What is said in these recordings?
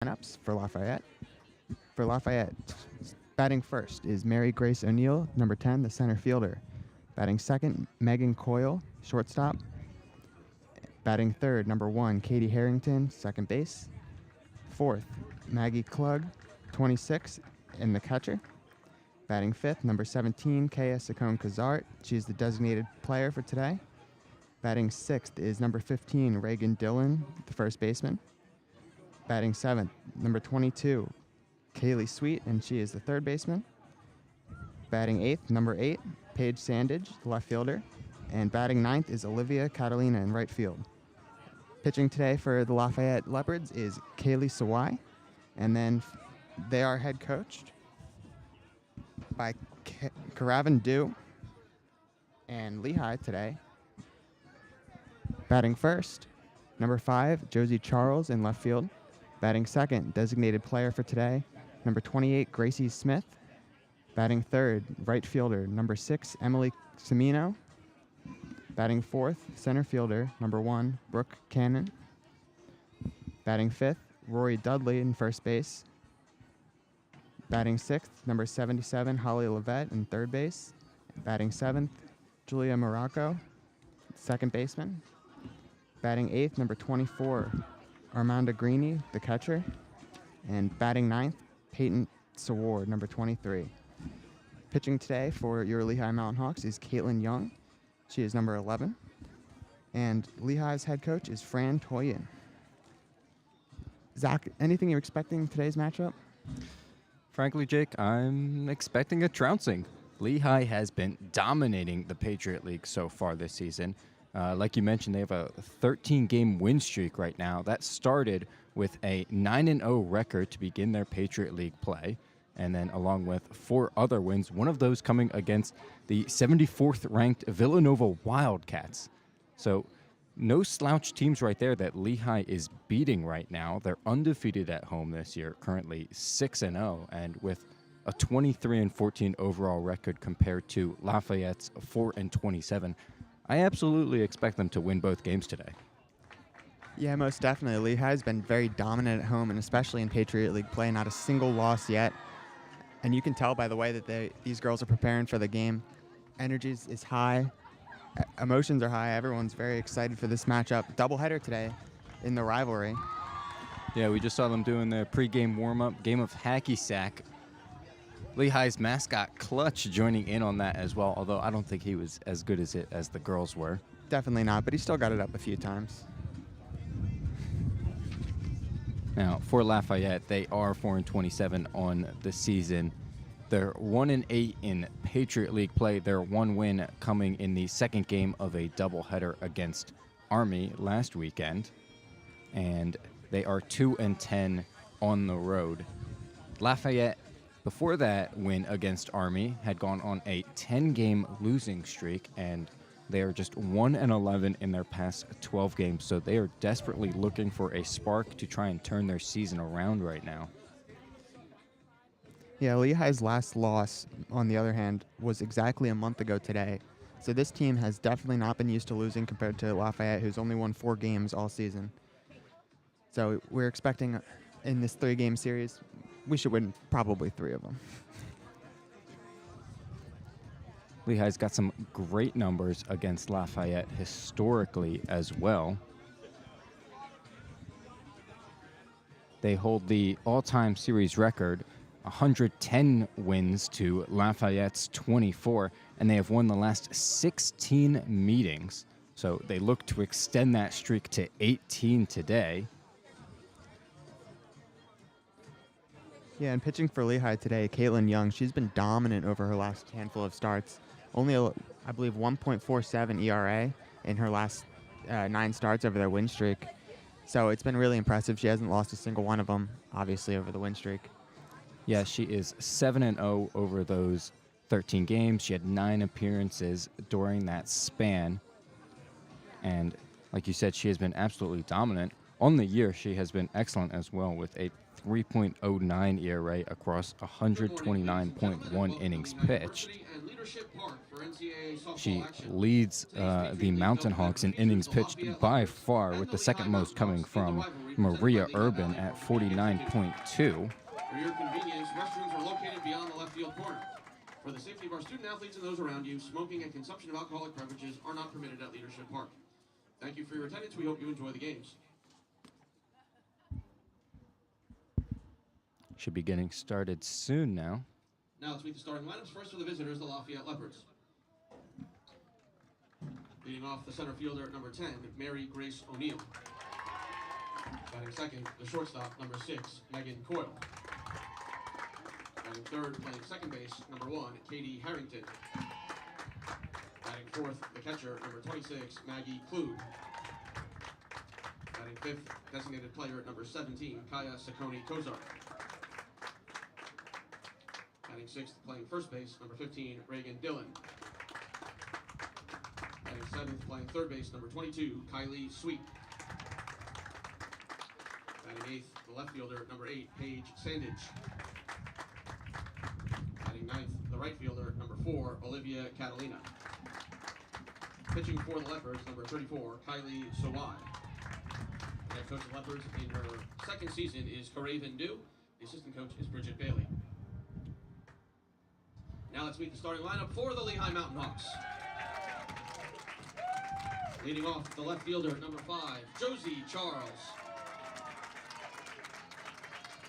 Lineups for Lafayette. For Lafayette, batting first is Mary Grace O'Neill, number 10, the center fielder. Batting second, Megan Coyle, shortstop. Batting third, number 1, Katie Harrington, second base. Fourth, Maggie Klug, 26, in the catcher. Batting fifth, number 17, Kaya Saccone-Kazart. She's the designated player for today. Batting sixth is number 15, Reagan Dillon, the first baseman. Batting seventh, number 22, Kaylee Sweet, and she is the third baseman. Batting eighth, number 8, Paige Sandage, the left fielder. And batting ninth is Olivia Catalina in right field. Pitching today for the Lafayette Leopards is Kaylee Sawai. And then they are head coached by Karavan Dew and Lehigh today. Batting first, number 5, Josie Charles in left field. Batting second, designated player for today, number 28, Gracie Smith. Batting third, right fielder, number 6, Emily Semino. Batting fourth, center fielder, number 1, Brooke Cannon. Batting fifth, Rory Dudley in first base. Batting sixth, number 77, Holly Levette in third base. Batting seventh, Julia Morocco, second baseman. Batting eighth, number 24, Armanda Greeny, the catcher. And batting ninth, Peyton Saward, number 23. Pitching today for your Lehigh Mountain Hawks is Caitlin Young. She is number 11. And Lehigh's head coach is Fran Toyin. Zach, anything you're expecting today's matchup? Frankly, Jake, I'm expecting a trouncing. Lehigh has been dominating the Patriot League so far this season. Like you mentioned, they have a 13-game win streak right now. That started with a 9-0 record to begin their Patriot League play, and then along with 4 other wins, one of those coming against the 74th-ranked Villanova Wildcats. So no slouch teams right there that Lehigh is beating right now. They're undefeated at home this year, currently 6-0, and with a 23-14 overall record compared to Lafayette's 4-27. I absolutely expect them to win both games today. Yeah, most definitely. Lehigh's been very dominant at home, and especially in Patriot League play, not a single loss yet. And you can tell by the way that these girls are preparing for the game. Energy is high. Emotions are high. Everyone's very excited for this matchup. Doubleheader today in the rivalry. Yeah, we just saw them doing the pregame warm-up, game of hacky sack. Lehigh's mascot Clutch joining in on that as well, although I don't think he was as good as the girls were. Definitely not, but he still got it up a few times. Now, for Lafayette, they are 4-27 on the season. They're 1-8 in Patriot League play. Their one win coming in the second game of a doubleheader against Army last weekend. And they are 2-10 on the road. Lafayette, before that win against Army, had gone on a 10-game losing streak, and they are just 1-11 in their past 12 games. So they are desperately looking for a spark to try and turn their season around right now. Yeah, Lehigh's last loss, on the other hand, was exactly a month ago today. So this team has definitely not been used to losing compared to Lafayette, who's only won 4 games all season. So we're expecting in this 3-game series, we should win probably 3 of them. Lehigh's got some great numbers against Lafayette historically as well. They hold the all-time series record, 110 wins to Lafayette's 24, and they have won the last 16 meetings. So they look to extend that streak to 18 today. Yeah, and pitching for Lehigh today, Caitlin Young, she's been dominant over her last handful of starts. Only, I believe, 1.47 ERA in her last 9 starts over their win streak. So it's been really impressive. She hasn't lost a single one of them, obviously, over the win streak. Yeah, she is 7-0 over those 13 games. She had 9 appearances during that span. And like you said, she has been absolutely dominant. On the year, she has been excellent as well with a 3.09 ERA across 129.1 innings pitched. She leads the Mountain Hawks in innings pitched by far, with the second most coming from Maria Urban at 49.2. For your convenience, restrooms are located beyond the left field corner. For the safety of our student athletes and those around you, smoking and consumption of alcoholic beverages are not permitted at Leadership Park. Thank you for your attendance. We hope you enjoy the games. Should be getting started soon now. Now let's meet the starting lineups. First for the visitors, the Lafayette Leopards. Leading off, the center fielder at number 10, Mary Grace O'Neill. Batting second, the shortstop, number 6, Megan Coyle. Batting third, playing second base, number 1, Katie Harrington. Batting fourth, the catcher, number 26, Maggie Kluge. Batting fifth, designated player at number 17, Kaya Sakoni Kozar. Batting sixth, playing first base, number 15, Reagan Dillon. Batting seventh, playing third base, number 22, Kylie Sweet. Batting eighth, the left fielder, number 8, Paige Sandage. Batting ninth, the right fielder, number 4, Olivia Catalina. Pitching for the Leopards, number 34, Kylie Sawai. The head coach of the Leopards in her second season is Caraven Dew. The assistant coach is Bridget Bailey. Now let's meet the starting lineup for the Lehigh Mountain Hawks. Leading off, the left fielder, number 5, Josie Charles.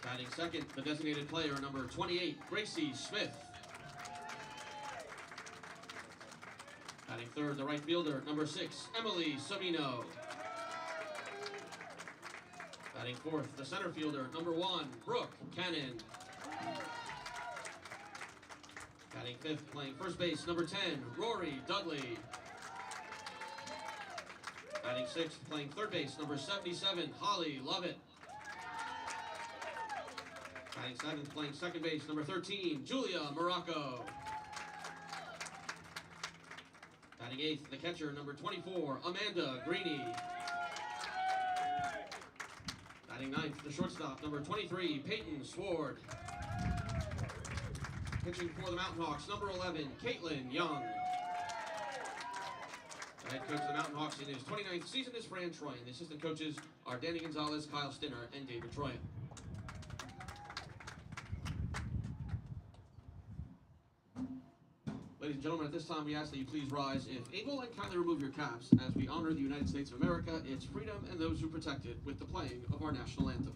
Batting second, the designated player, number 28, Gracie Smith. Batting third, the right fielder, number 6, Emily Savino. Batting fourth, the center fielder, number 1, Brooke Cannon. Batting fifth, playing first base, number 10, Rory Dudley. Batting sixth, playing third base, number 77, Holly Lovett. Batting seventh, playing second base, number 13, Julia Morocco. Batting eighth, the catcher, number 24, Amanda Greeny. Batting ninth, the shortstop, number 23, Peyton Sword. Pitching for the Mountain Hawks, number 11, Caitlin Young. The head coach of the Mountain Hawks in his 29th season is Fran Troyan. The assistant coaches are Danny Gonzalez, Kyle Stinner, and David Troyan. Ladies and gentlemen, at this time we ask that you please rise, if able, and kindly remove your caps as we honor the United States of America, its freedom, and those who protect it with the playing of our national anthem.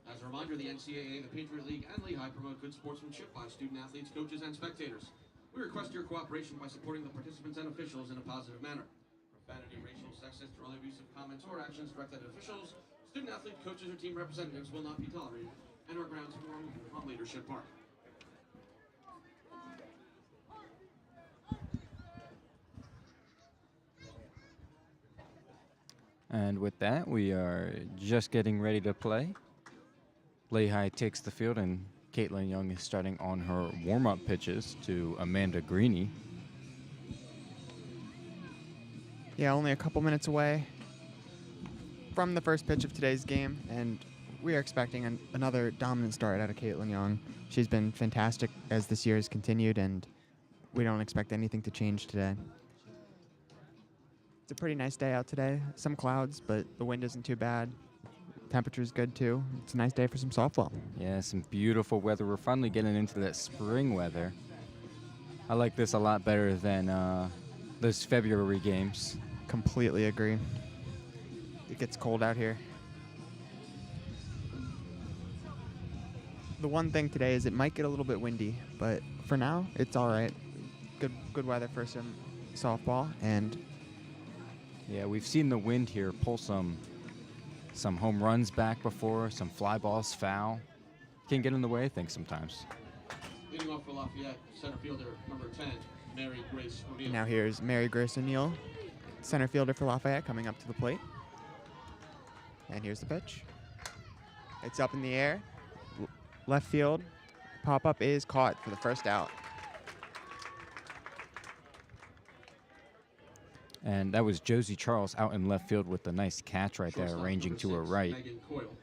As a reminder, the NCAA, the Patriot League, and Lehigh promote good sportsmanship by student athletes, coaches, and spectators. We request your cooperation by supporting the participants and officials in a positive manner. Profanity, racial, sexist, or other abusive comments or actions directed at officials, student athlete, coaches, or team representatives will not be tolerated and are grounds for removal from Leadership Park. And with that, we are just getting ready to play. Lehigh takes the field, and Caitlin Young is starting on her warm-up pitches to Amanda Greeny. Yeah, only a couple minutes away from the first pitch of today's game, and we are expecting another dominant start out of Caitlin Young. She's been fantastic as this year has continued, and we don't expect anything to change today. It's a pretty nice day out today. Some clouds, but the wind isn't too bad. Temperature's good too. It's a nice day for some softball. Yeah, some beautiful weather. We're finally getting into that spring weather. I like this a lot better than those February games. Completely agree. It gets cold out here. The one thing today is it might get a little bit windy, but for now, it's all right. Good weather for some softball, and Yeah, we've seen the wind here pull some home runs back before, some fly balls foul. Can get in the way of things sometimes. Leading off for Lafayette, center fielder number 10, Mary Grace O'Neill. now here's Mary Grace O'Neill, center fielder for Lafayette, coming up to the plate. And here's the pitch. It's up in the air. Left field. Pop-up is caught for the first out. And that was Josie Charles out in left field with a nice catch right there, Shortstop ranging number to her 6, right. Megan Coyle.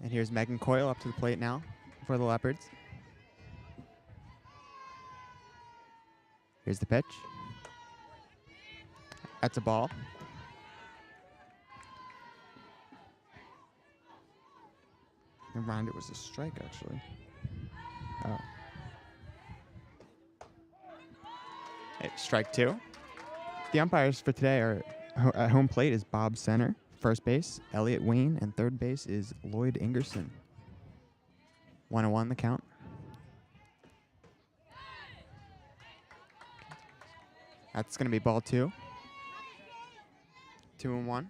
And here's Megan Coyle up to the plate now for the Leopards. Here's the pitch. That's a ball. Never mind, it was a strike, actually. Oh. Hey, strike two. The umpires for today are at home plate is Bob Center, first base Elliot Wayne, and third base is Lloyd Ingerson. 1-1 the count. That's going to be ball two. 2-1.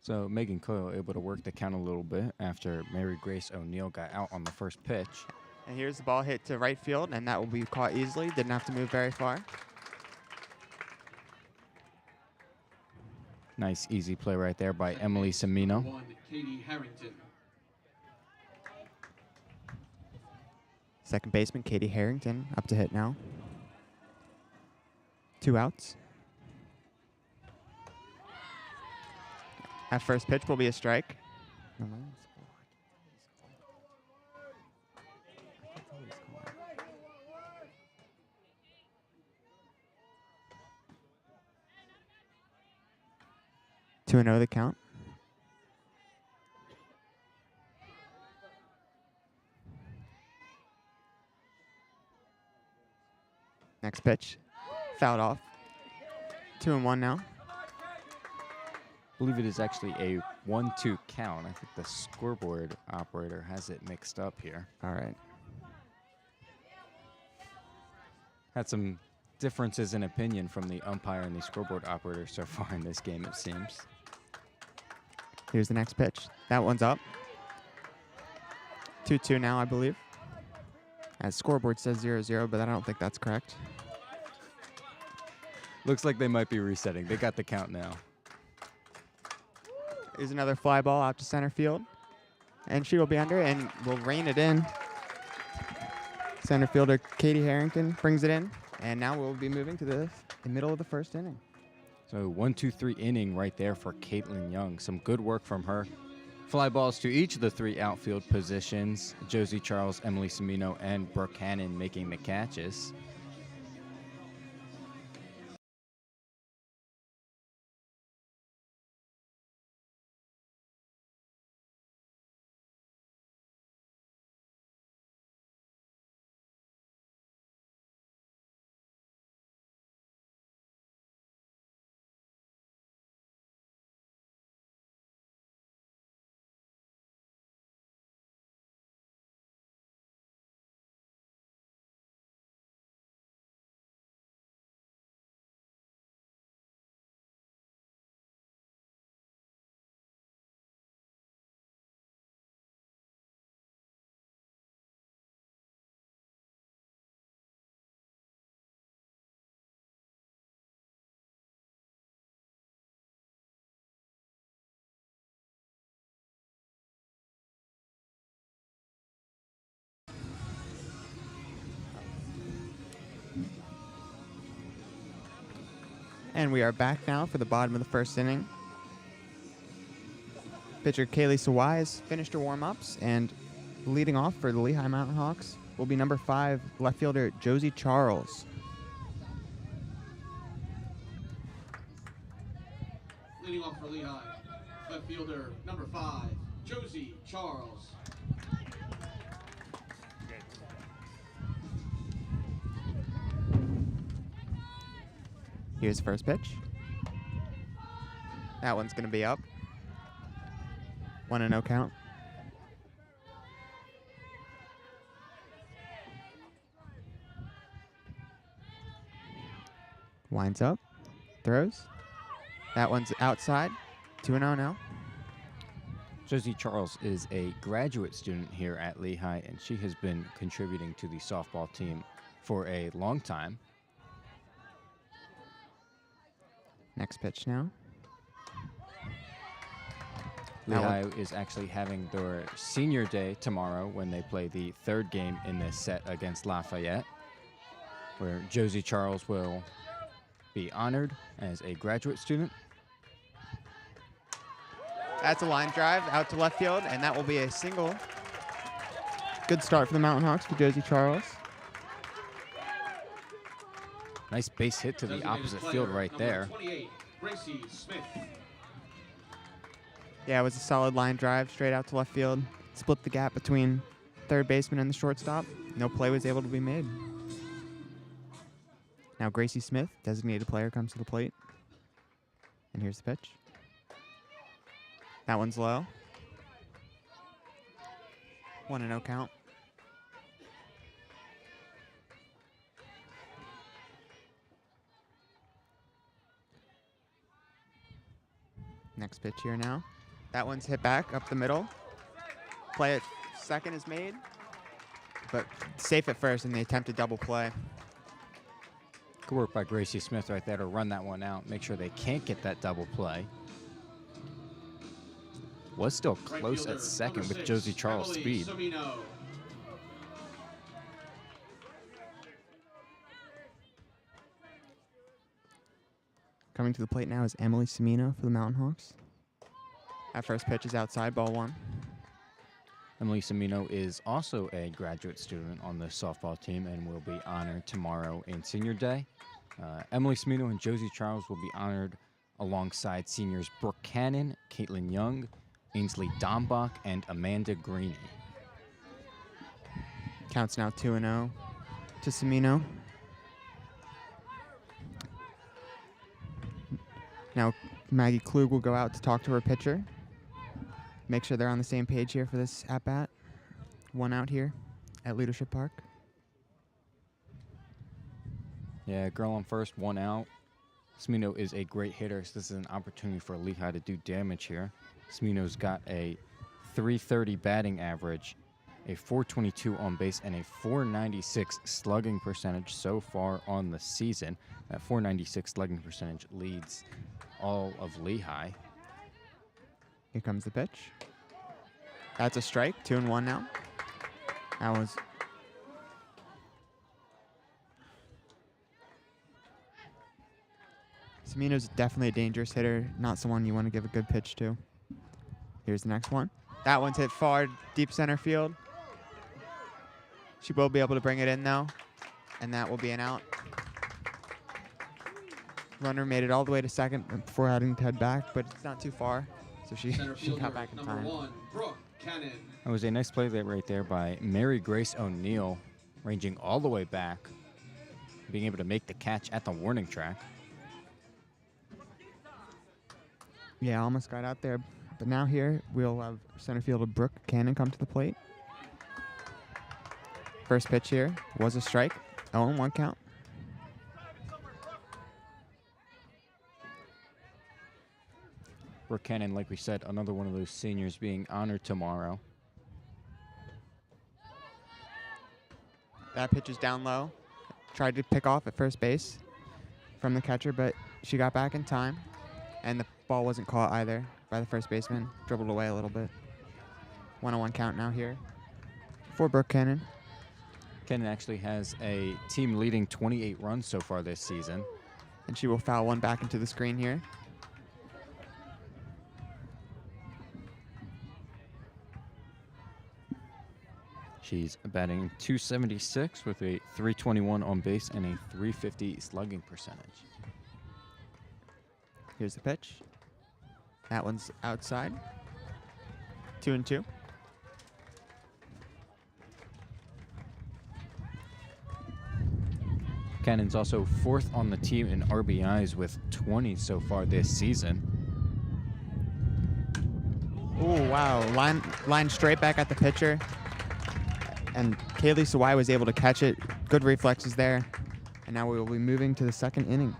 So Megan Coyle able to work the count a little bit after Mary Grace O'Neill got out on the first pitch. And here's the ball hit to right field, and that will be caught easily. Didn't have to move very far. Nice easy play right there by Emily Semino. 1, Katie Harrington. Second baseman Katie Harrington up to hit now. 2 outs. That first pitch will be a strike. No, no, it's a ball. I can't tell what he's calling. 2-0 the count. Next pitch, fouled off. 2-1 now. I believe it is actually a 1-2 count. I think the scoreboard operator has it mixed up here. All right. Had some differences in opinion from the umpire and the scoreboard operator so far in this game, it seems. Here's the next pitch. That one's up. 2-2 now, I believe. As scoreboard says 0-0, but I don't think that's correct. Looks like they might be resetting. They got the count now. Here's another fly ball out to center field. And she will be under and will rein it in. Center fielder Katie Harrington brings it in. And now we'll be moving to the middle of the first inning. So 1-2-3 inning right there for Caitlin Young. Some good work from her. Fly balls to each of the 3 outfield positions. Josie Charles, Emily Semino, and Brooke Hannon making the catches. And we are back now for the bottom of the first inning. Pitcher Kaylee Sawai has finished her warm-ups, and leading off for the Lehigh Mountain Hawks will be number 5, left fielder Josie Charles. Leading off for Lehigh, left fielder number 5, Josie Charles. Here's the first pitch. That one's going to be up. 1-0 count. Winds up. Throws. That one's outside. 2-0 now. Josie Charles is a graduate student here at Lehigh, and she has been contributing to the softball team for a long time. Next pitch now. Lehigh is actually having their senior day tomorrow when they play the third game in this set against Lafayette, where Josie Charles will be honored as a graduate student. That's a line drive out to left field, and that will be a single. Good start for the Mountain Hawks for Josie Charles. Nice base hit to the Designated opposite player, field right number there. 28, Gracie Smith. Yeah, it was a solid line drive straight out to left field. Split the gap between third baseman and the shortstop. No play was able to be made. Now Gracie Smith, designated player, comes to the plate. And here's the pitch. That one's low. 1-0 count. Next pitch here now. That one's hit back up the middle. Play at second is made, but safe at first in the attempted double play. Good work by Gracie Smith right there to run that one out, make sure they can't get that double play. Was still Right close fielder, at second number with 6, Josie Charles' Emily speed. Somino. Coming to the plate now is Emily Semino for the Mountain Hawks. That first pitch is outside, ball 1. Emily Semino is also a graduate student on the softball team and will be honored tomorrow in Senior Day. Emily Semino and Josie Charles will be honored alongside seniors Brooke Cannon, Caitlin Young, Ainsley Dombach, and Amanda Greeny. Counts now 2-0 to Semino. Now Maggie Klug will go out to talk to her pitcher. Make sure they're on the same page here for this at-bat. 1 out here at Leadership Park. Yeah, girl on first, 1 out. Semino is a great hitter, so this is an opportunity for Lehigh to do damage here. Semino's got a .330 batting average, a .422 on base, and a .496 slugging percentage so far on the season. That .496 slugging percentage leads all of Lehigh. Here comes the pitch. That's a strike, 2-1 now. That was... Semino's definitely a dangerous hitter, not someone you want to give a good pitch to. Here's the next one. That one's hit far, deep center field. She will be able to bring it in, though, and that will be an out. Runner made it all the way to second before having to head back, but it's not too far, so she Center got fielder, back in number time. 1, Brooke Cannon. That was a nice play there right there by Mary Grace O'Neill, ranging all the way back, being able to make the catch at the warning track. Yeah, almost got out there. But now here, we'll have center fielder Brooke Cannon come to the plate. First pitch here was a strike. 0-1 count. Brooke Cannon, like we said, another one of those seniors being honored tomorrow. That pitch is down low. Tried to pick off at first base from the catcher, but she got back in time. And the ball wasn't caught either by the first baseman. Dribbled away a little bit. 1-1 count now here for Brooke Cannon. Cannon actually has a team leading 28 runs so far this season. And she will foul one back into the screen here. She's batting .276 with a .321 on base and a .350 slugging percentage. Here's the pitch. That one's outside. 2-2. Cannon's also 4th on the team in RBIs with 20 so far this season. Oh, wow. Line straight back at the pitcher. And Kaylee Sawai was able to catch it. Good reflexes there. And now we will be moving to the second inning.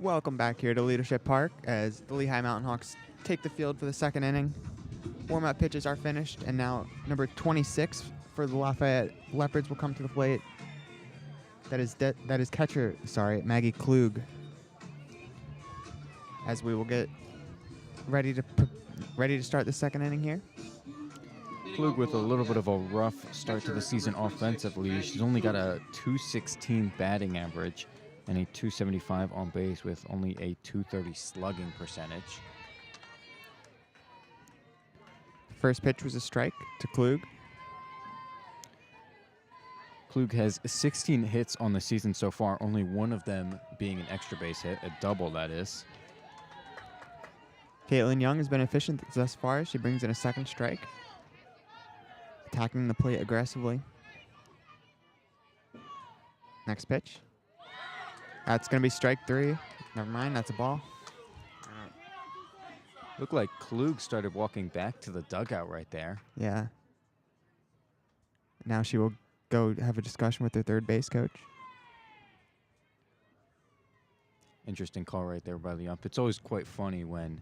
Welcome back here to Leadership Park as the Lehigh Mountain Hawks take the field for the second inning. Warm-up pitches are finished, and now number 26 for the Lafayette Leopards will come to the plate. That is catcher, Maggie Klug. As we will get ready to start the second inning here. Klug with a little bit of a rough start to the season offensively. She's only got a .216 batting average and a .275 on base with only a .230 slugging percentage. First pitch was a strike to Klug. Klug has 16 hits on the season so far, only one of them being an extra base hit, a double that is. Caitlin Young has been efficient thus far. She brings in a second strike. Attacking the plate aggressively. Next pitch. That's going to be strike 3. Never mind, that's a ball. Looked like Klug started walking back to the dugout right there. Yeah. Now she will go have a discussion with her third base coach. Interesting call right there by the ump. It's always quite funny when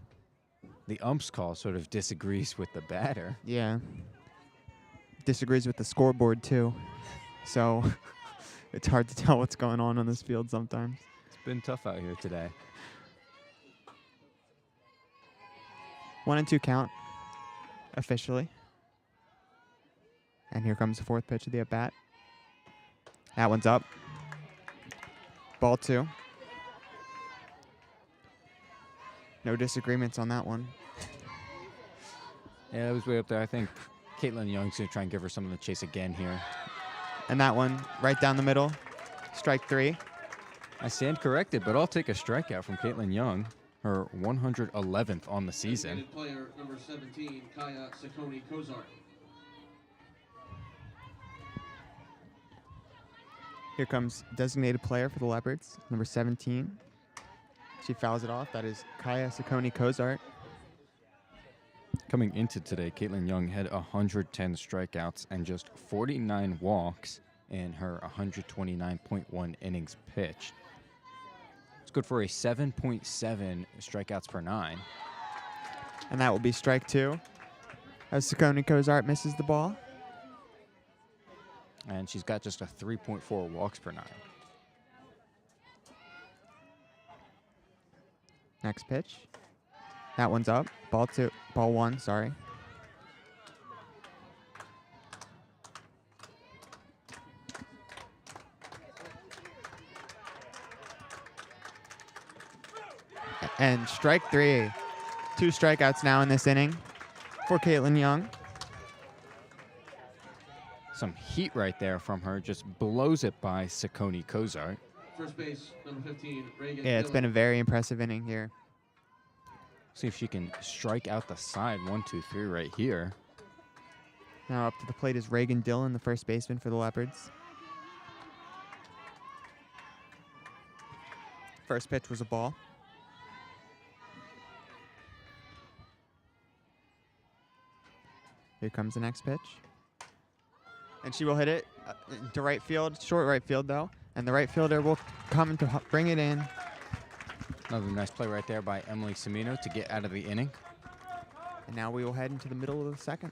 the ump's call sort of disagrees with the batter. Yeah. Disagrees with the scoreboard, too. So it's hard to tell what's going on this field sometimes. It's been tough out here today. 1-2 count, officially. And here comes the fourth pitch of the at-bat. That one's up. Ball 2. No disagreements on that one. Yeah, it was way up there. I think Caitlin Young's going to try and give her something to chase again here. And that one right down the middle. Strike 3. I stand corrected, but I'll take a strikeout from Caitlin Young, her 111th on the season. Player number 17, Kaya Sakoni Kozar. Here comes designated player for the Leopards, number 17. She fouls it off. That is Kaya Sakoni Kozart. Coming into today, Caitlin Young had 110 strikeouts and just 49 walks in her 129.1 innings pitched. It's good for a 7.7 strikeouts per 9. And that will be strike 2 as Sakoni Kozart misses the ball. And she's got just a 3.4 walks per 9. Next pitch. That one's up. Ball 1, sorry. And strike 3. 2 strikeouts now in this inning for Caitlin Young. Some heat right there from her. Just blows it by Sakoni Kozart. First base, number 15, Reagan. Yeah, it's been a very impressive inning here. See if she can strike out the side. 1, 2, 3 right here. Now up to the plate is Reagan Dillon, the first baseman for the Leopards. First pitch was a ball. Here comes the next pitch. And she will hit it to right field, short right field though. And the right fielder will come to bring it in. Another nice play right there by Emily Semino to get out of the inning. And now we will head into the middle of the second.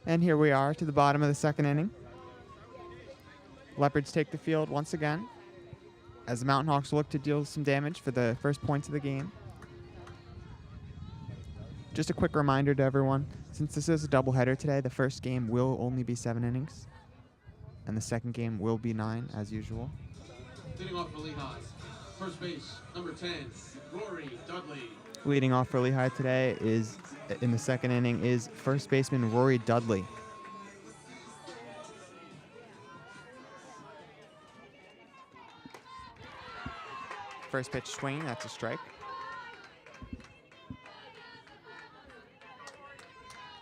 And here we are to the bottom of the second inning. Leopards take the field once again as the Mountain Hawks look to deal some damage for the first points of the game. Just a quick reminder to everyone, since this is a doubleheader today, the first game will only be 7 innings, and the second game will be 9, as usual. Leading off for Lehigh. First base, number 10, Rory Dudley. Leading off for Lehigh today is, in the second inning, is first baseman Rory Dudley. First pitch swing, that's a strike.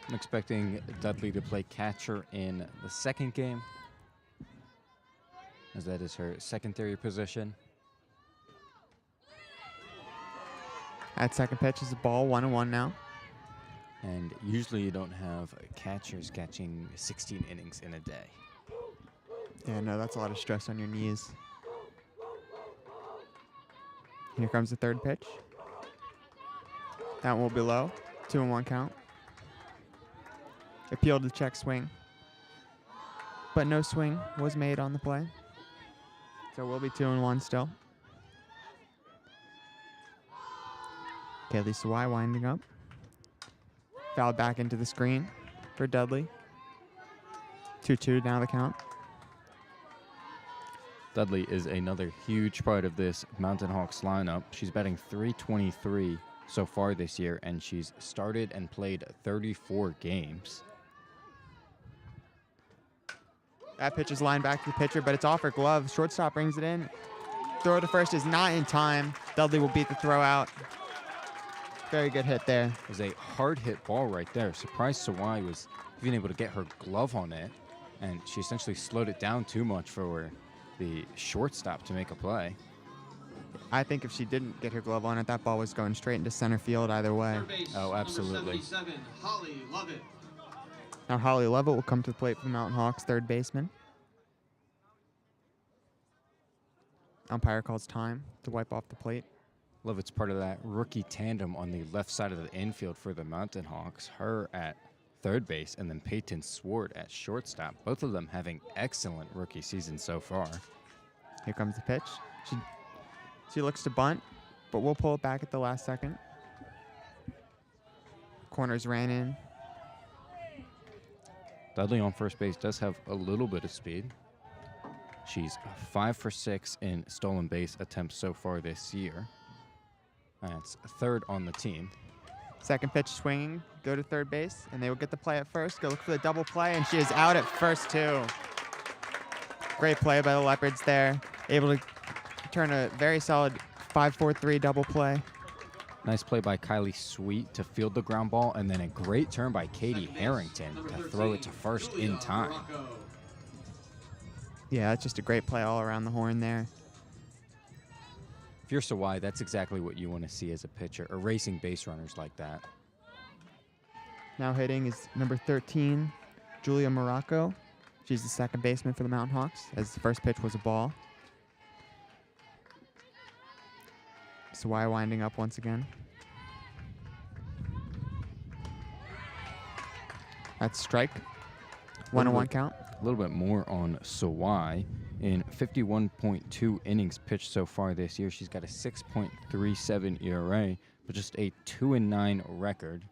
I'm expecting Dudley to play catcher in the second game, as that is her secondary position. That second pitch is a ball, 1-1 now. And usually you don't have catchers catching 16 innings in a day. Yeah, no, that's a lot of stress on your knees. Here comes the third pitch. That will be low. 2-1 count. Appeal to check swing. But no swing was made on the play. So we'll be 2-1 still. Kaylee Sawai winding up. Fouled back into the screen for Dudley. 2-2 now the count. Dudley is another huge part of this Mountain Hawks lineup. She's batting .323 so far this year, and she's started and played 34 games. That pitch is lined back to the pitcher, but it's off her glove. Shortstop brings it in. Throw to first is not in time. Dudley will beat the throw out. Very good hit there. It was a hard hit ball right there. Surprised Sawai was even able to get her glove on it, and she essentially slowed it down too much for the shortstop to make a play. I think if she didn't get her glove on it, that ball was going straight into center field either way. Base, Oh, absolutely. Number 77, Holly Lovett. Now Holly Lovett will come to the plate for the Mountain Hawks, third baseman. Umpire calls time to wipe off the plate. Lovett's part of that rookie tandem on the left side of the infield for the Mountain Hawks. Her at third base, and then Peyton Swart at shortstop. Both of them having excellent rookie seasons so far. Here comes the pitch. She looks to bunt, but we'll pull it back at the last second. Corners ran in. Dudley on first base does have a little bit of speed. She's 5 for 6 in stolen base attempts so far this year. That's third on the team. Second pitch swinging, go to third base, and they will get the play at first. Go look for the double play, and she is out at first too. Great play by the Leopards there. Able to turn a very solid 5-4-3 double play. Nice play by Kylie Sweet to field the ground ball, and then a great turn by Katie Harrington to throw it to first in time. Yeah, that's just a great play all around the horn there. If you're Sawai, that's exactly what you want to see as a pitcher, erasing base runners like that. Now hitting is number 13, Julia Morocco. She's the second baseman for the Mountain Hawks, as the first pitch was a ball. Sawai winding up once again. That's strike. 1-1 count. A little bit more on Sawai. In 51.2 innings pitched so far this year, she's got a 6.37 ERA, but just a 2-9 record.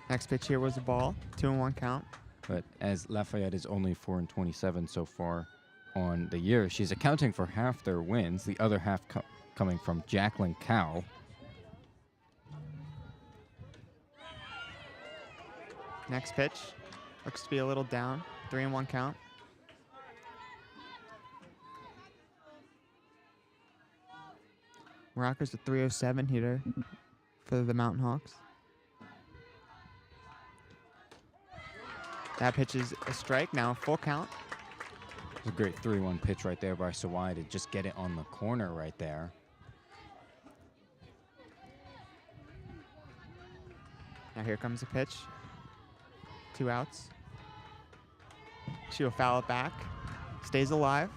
Next pitch here was a ball. 2-1 count. But as Lafayette is only 4-27 so far on the year, she's accounting for half their wins, the other half coming from Jacqueline Cowell. Next pitch looks to be a little down. 3-1 count. Morocco's a 307 hitter for the Mountain Hawks. That pitch is a strike, now a full count. It's a great 3-1 pitch right there by Sawai to just get it on the corner right there. Now here comes a pitch. 2 outs. She'll foul it back. Stays alive.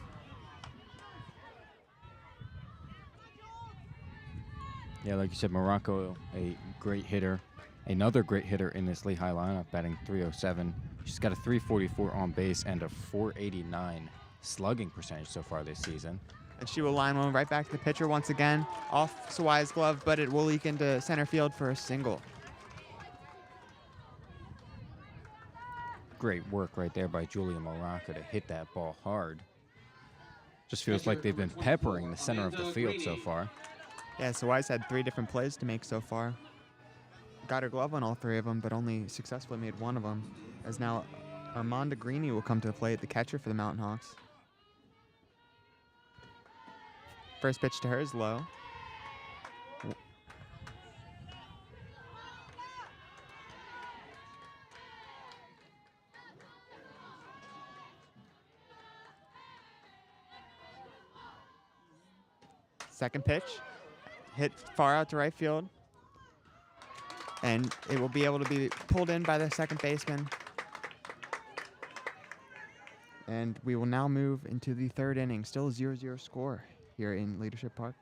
Yeah, like you said, Morocco, a great hitter. Another great hitter in this Lehigh lineup, batting 307. She's got a 344 on base and a 489 slugging percentage so far this season. And she will line one right back to the pitcher once again. Off Sawai's glove, but it will leak into center field for a single. Great work right there by Julia Morocco to hit that ball hard. Just feels like they've been peppering the center of the field so far. Yeah, Sawai's had 3 different plays to make so far. Got her glove on all 3 of them, but only successfully made 1 of them. As now Armanda Greeny will come to the plate, the catcher for the Mountain Hawks. First pitch to her is low. Second pitch, hit far out to right field. And it will be able to be pulled in by the second baseman. And we will now move into the 3rd inning. Still a 0-0 score here in Leadership Park.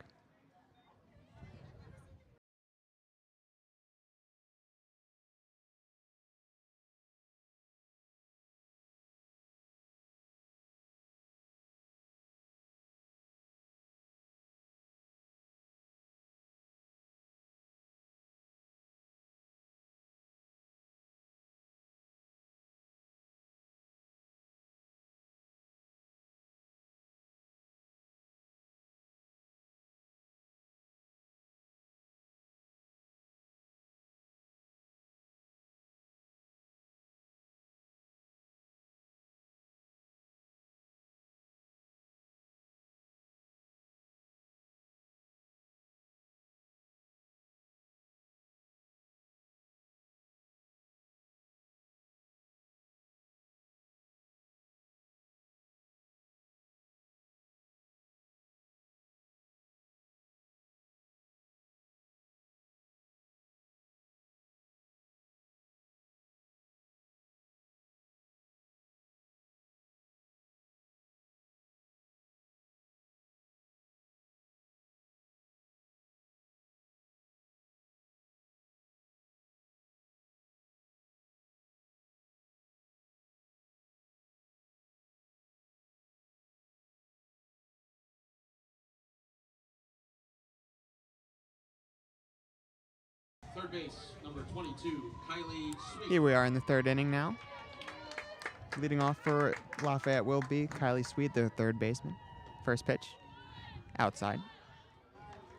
Third base, number 22, Kylie Sweet. Here we are in the 3rd inning now. Leading off for Lafayette will be Kylie Sweet, the 3rd baseman. First pitch, outside.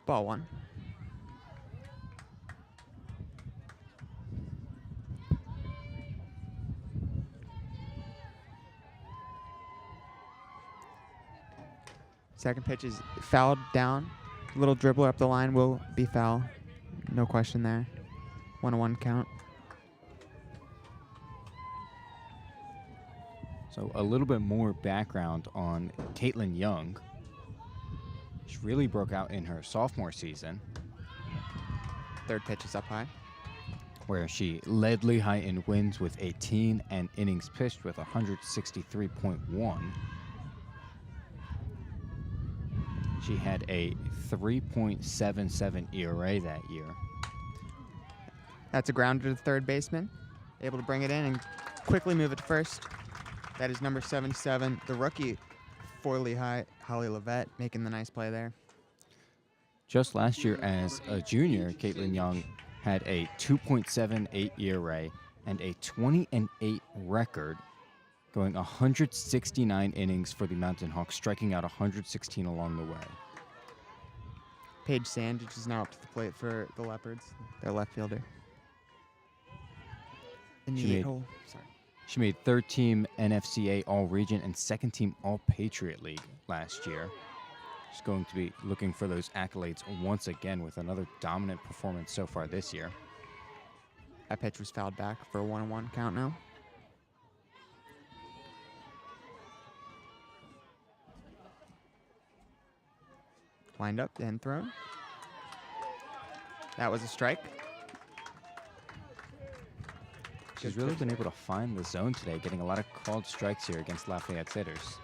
Ball 1. Second pitch is fouled down. Little dribbler up the line will be foul. No question there. 1-1 count. So a little bit more background on Caitlin Young. She really broke out in her sophomore season, Third pitch is up high. where she led Lehigh in wins with 18 and innings pitched with 163.1. She had a 3.77 ERA that year. That's a grounder to the third baseman. Able to bring it in and quickly move it to first. That is number 77, the rookie for Lehigh, Holly Lafayette, making the nice play there. Just last year as a junior, Caitlin Young had a 2.78 ERA and a 20-8 record, going 169 innings for the Mountain Hawks, striking out 116 along the way. Paige Sandage is now up to the plate for the Leopards, their left fielder. In the She made- eight-hole. Sorry. She made third-team NFCA All-Region and second-team All-Patriot League last year. She's going to be looking for those accolades once again with another dominant performance so far this year. That pitch was fouled back for a 1-1 count now. Lined up and thrown. That was a strike. She's really been able to find the zone today, getting a lot of called strikes here against Lafayette's hitters.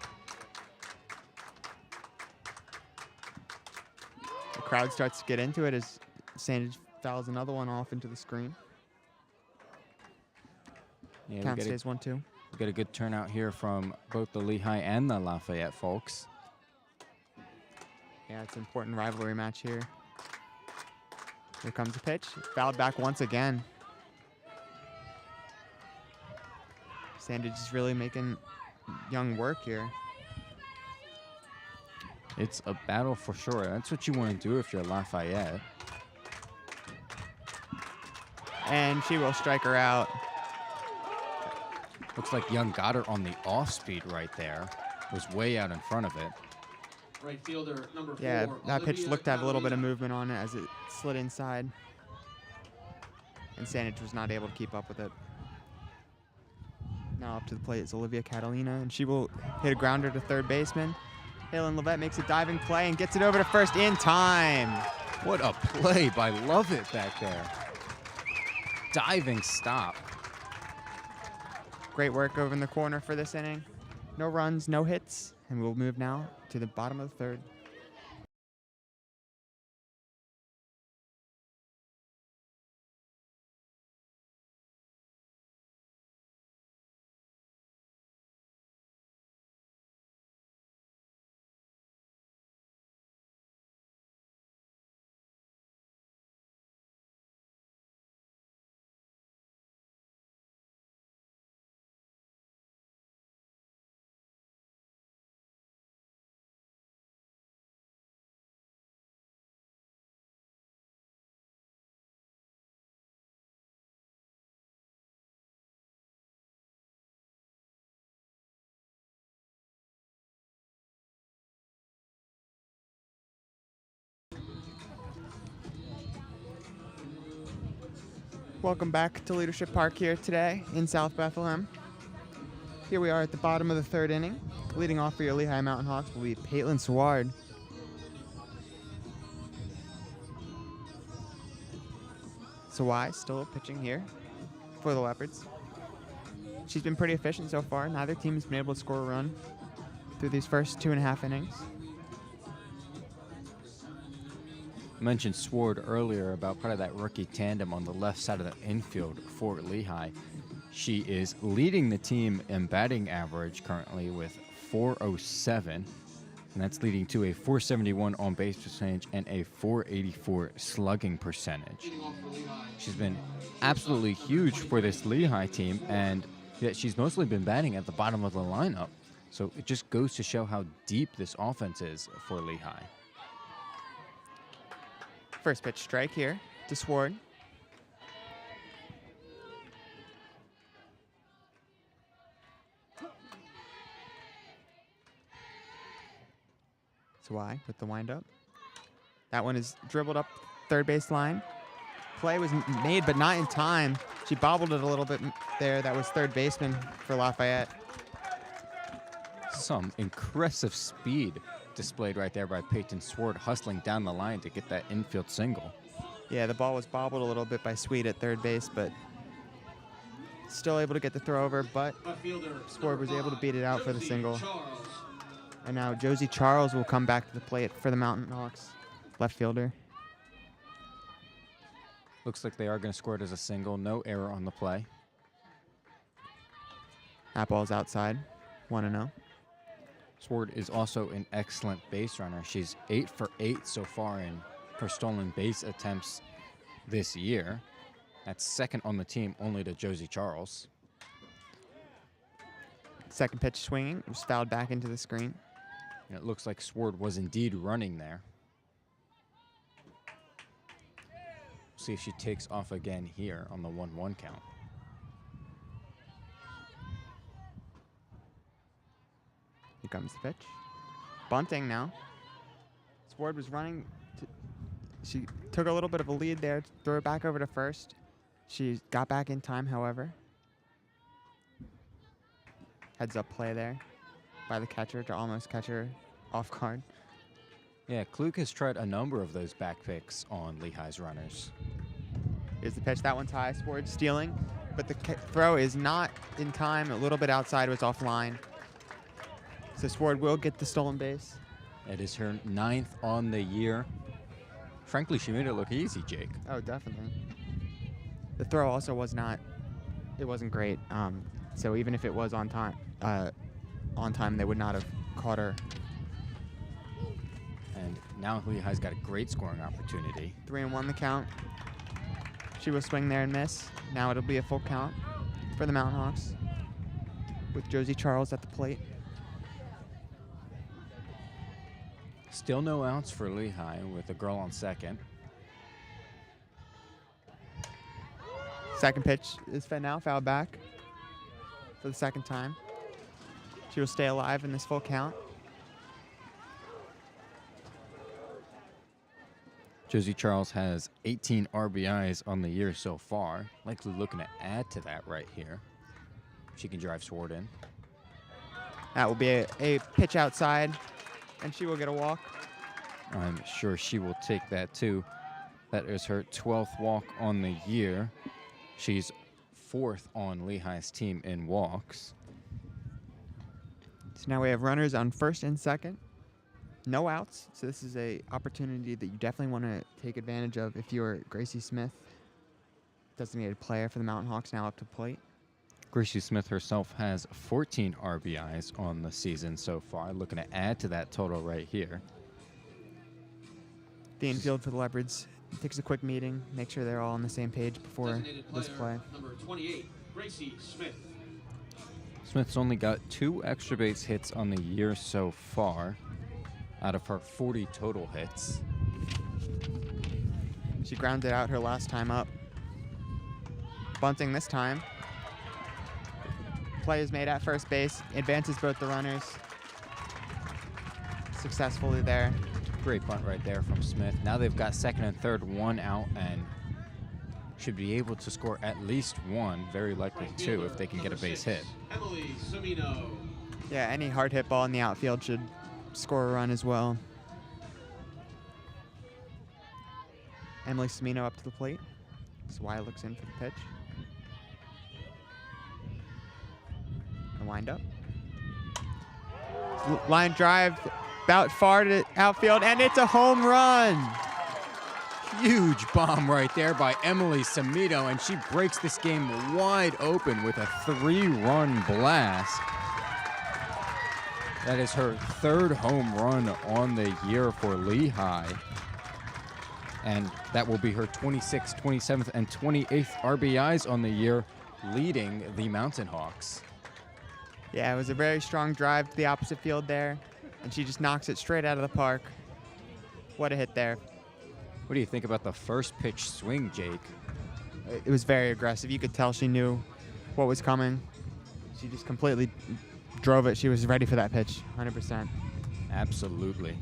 The crowd starts to get into it as Sandage fouls another one off into the screen. Yeah, Count stays 1-2. we get a good turnout here from both the Lehigh and the Lafayette folks. Yeah, it's an important rivalry match here. Here comes the pitch. Fouled back once again. Sandage is really making Young work here. It's a battle for sure. That's what you want to do if you're Lafayette. And she will strike her out. Looks like Young got her on the off speed right there. Was way out in front of it. Right fielder number 4. Yeah, that pitch Olivia looked to have a little bit of Catalina. movement on it as it slid inside. And Sandage was not able to keep up with it. Now up to the plate is Olivia Catalina, and she will hit a grounder to third baseman. Halen Levette makes a diving play and gets it over to first in time. What a play by Lovett back there. Diving stop. Great work over in the corner for this inning. No runs, no hits, and we'll move now to the bottom of the third. Welcome back to Leadership Park here today in South Bethlehem. Here we are at the bottom of the third inning. Leading off for your Lehigh Mountain Hawks will be Paitlin Saward. Sawai still pitching here for the Leopards. She's been pretty efficient so far. Neither team has been able to score a run through these first 2.5 innings. I mentioned Sword earlier about part of that rookie tandem on the left side of the infield for Lehigh. She is leading the team in batting average currently with 407, and that's leading to a 471 on base percentage and a 484 slugging percentage. Leading off for Lehigh. She's been absolutely huge for this Lehigh team, and yet she's mostly been batting at the bottom of the lineup. So it just goes to show how deep this offense is for Lehigh. First pitch strike here to Sward. Y with the windup. That one is dribbled up third base line. Play was made, but not in time. She bobbled it a little bit there. That was third baseman for Lafayette. Some impressive speed displayed right there by Peyton Sword, hustling down the line to get that infield single. Yeah, the ball was bobbled a little bit by Sweet at third base, but still able to get the throw over, but Sword was able to beat it out for the single. And now Josie Charles will come back to the plate for the Mountain Hawks, left fielder. Looks like they are going to score it as a single. No error on the play. That ball's outside, 1-0. Sword is also an excellent base runner. She's 8 for 8 so far in her stolen base attempts this year. That's second on the team, only to Josie Charles. Second pitch swinging, was fouled back into the screen. And it looks like Sword was indeed running there. See if she takes off again here on the 1-1 count. Here comes the pitch. Bunting now. Sword was running. She took a little bit of a lead there. Throw it back over to first. She got back in time, however. Heads up play there by the catcher to almost catch her off guard. Yeah, Klug has tried a number of those back picks on Lehigh's runners. Here's the pitch. That one's high. Sword stealing, but the throw is not in time. A little bit outside. Was offline. So Sword will get the stolen base. It is her 9th on the year. Frankly, she made it look easy, Jake. Oh, definitely. The throw also was not. It wasn't great. So even if it was on time, they would not have caught her. And now Lehigh's got a great scoring opportunity. 3-1 the count. She will swing there and miss. Now it'll be a full count for the Mountain Hawks with Josie Charles at the plate. Still no outs for Lehigh with a girl on second. Second pitch is now fouled back for the second time. She will stay alive in this full count. Josie Charles has 18 RBIs on the year so far. Likely looking to add to that right here. She can drive Sword in. That will be a pitch outside, and she will get a walk. I'm sure she will take that too. That is her 12th walk on the year. She's 4th on Lehigh's team in walks. So now we have runners on first and second. No outs, so this is a opportunity that you definitely want to take advantage of if you're Gracie Smith, designated player for the Mountain Hawks, now up to plate. Gracie Smith herself has 14 RBIs on the season so far, looking to add to that total right here. The infield for the Leopards takes a quick meeting, make sure they're all on the same page before this play. Number 28, Gracie Smith. Smith's only got 2 extra base hits on the year so far out of her 40 total hits. She grounded out her last time up. Bunting this time. Play is made at first base, advances both the runners. Successfully there. Great bunt right there from Smith. Now they've got second and third, 1 out, and should be able to score at least 1, very likely 2 if they can get a base hit. Emily Semino. Yeah, any hard hit ball in the outfield should score a run as well. Emily Semino up to the plate. Swire looks in for the pitch. The windup. Line drive, about far to outfield, and it's a home run. Huge bomb right there by Emily Semino, and she breaks this game wide open with a 3-run blast. That is her 3rd home run on the year for Lehigh. And that will be her 26th, 27th, and 28th RBIs on the year, leading the Mountain Hawks. Yeah, it was a very strong drive to the opposite field there, and she just knocks it straight out of the park. What a hit there. What do you think about the first pitch swing, Jake? It was very aggressive. You could tell she knew what was coming. She just completely drove it. She was ready for that pitch, 100%. Absolutely.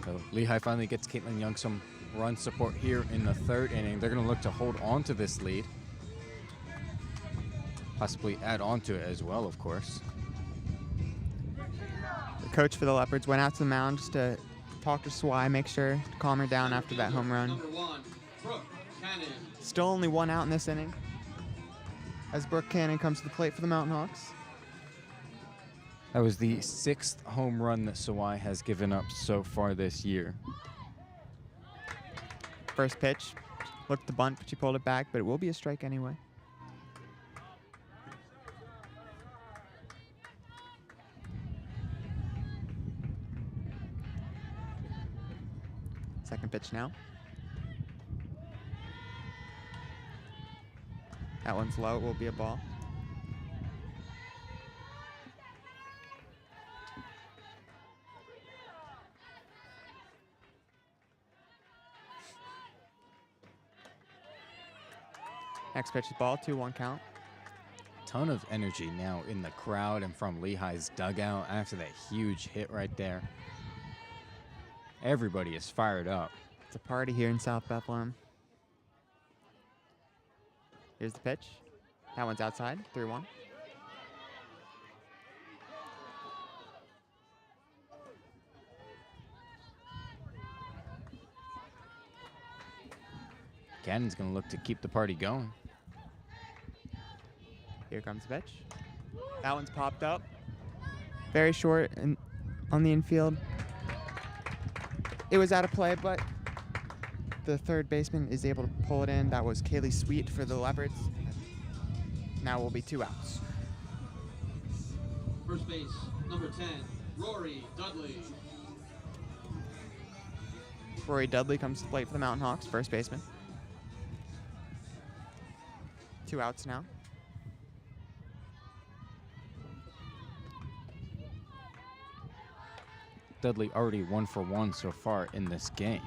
So Lehigh finally gets Caitlin Young some run support here in the 3rd inning. They're going to look to hold on to this lead. Possibly add on to it as well, of course. The coach for the Leopards went out to the mound just to talk to Swy, make sure to calm her down after that home run. Number 1, Brooke Cannon. Still only 1 out in this inning as Brooke Cannon comes to the plate for the Mountain Hawks. That was the 6th home run that Sawai has given up so far this year. First pitch, looked the bunt, but she pulled it back, but it will be a strike anyway. Second pitch now. That one's low, it will be a ball. Next pitch is ball, 2-1 count. Ton of energy now in the crowd and from Lehigh's dugout after that huge hit right there. Everybody is fired up. It's a party here in South Bethlehem. Here's the pitch. That one's outside, 3-1. Cannon's going to look to keep the party going. Here comes the pitch. That one's popped up. Very short and on the infield. It was out of play, but the third baseman is able to pull it in. That was Kaylee Sweet for the Leopards. Now will be 2 outs. First base, number 10, Rory Dudley. Rory Dudley comes to the plate for the Mountain Hawks, first baseman. 2 outs now. Dudley already 1 for 1 so far in this game.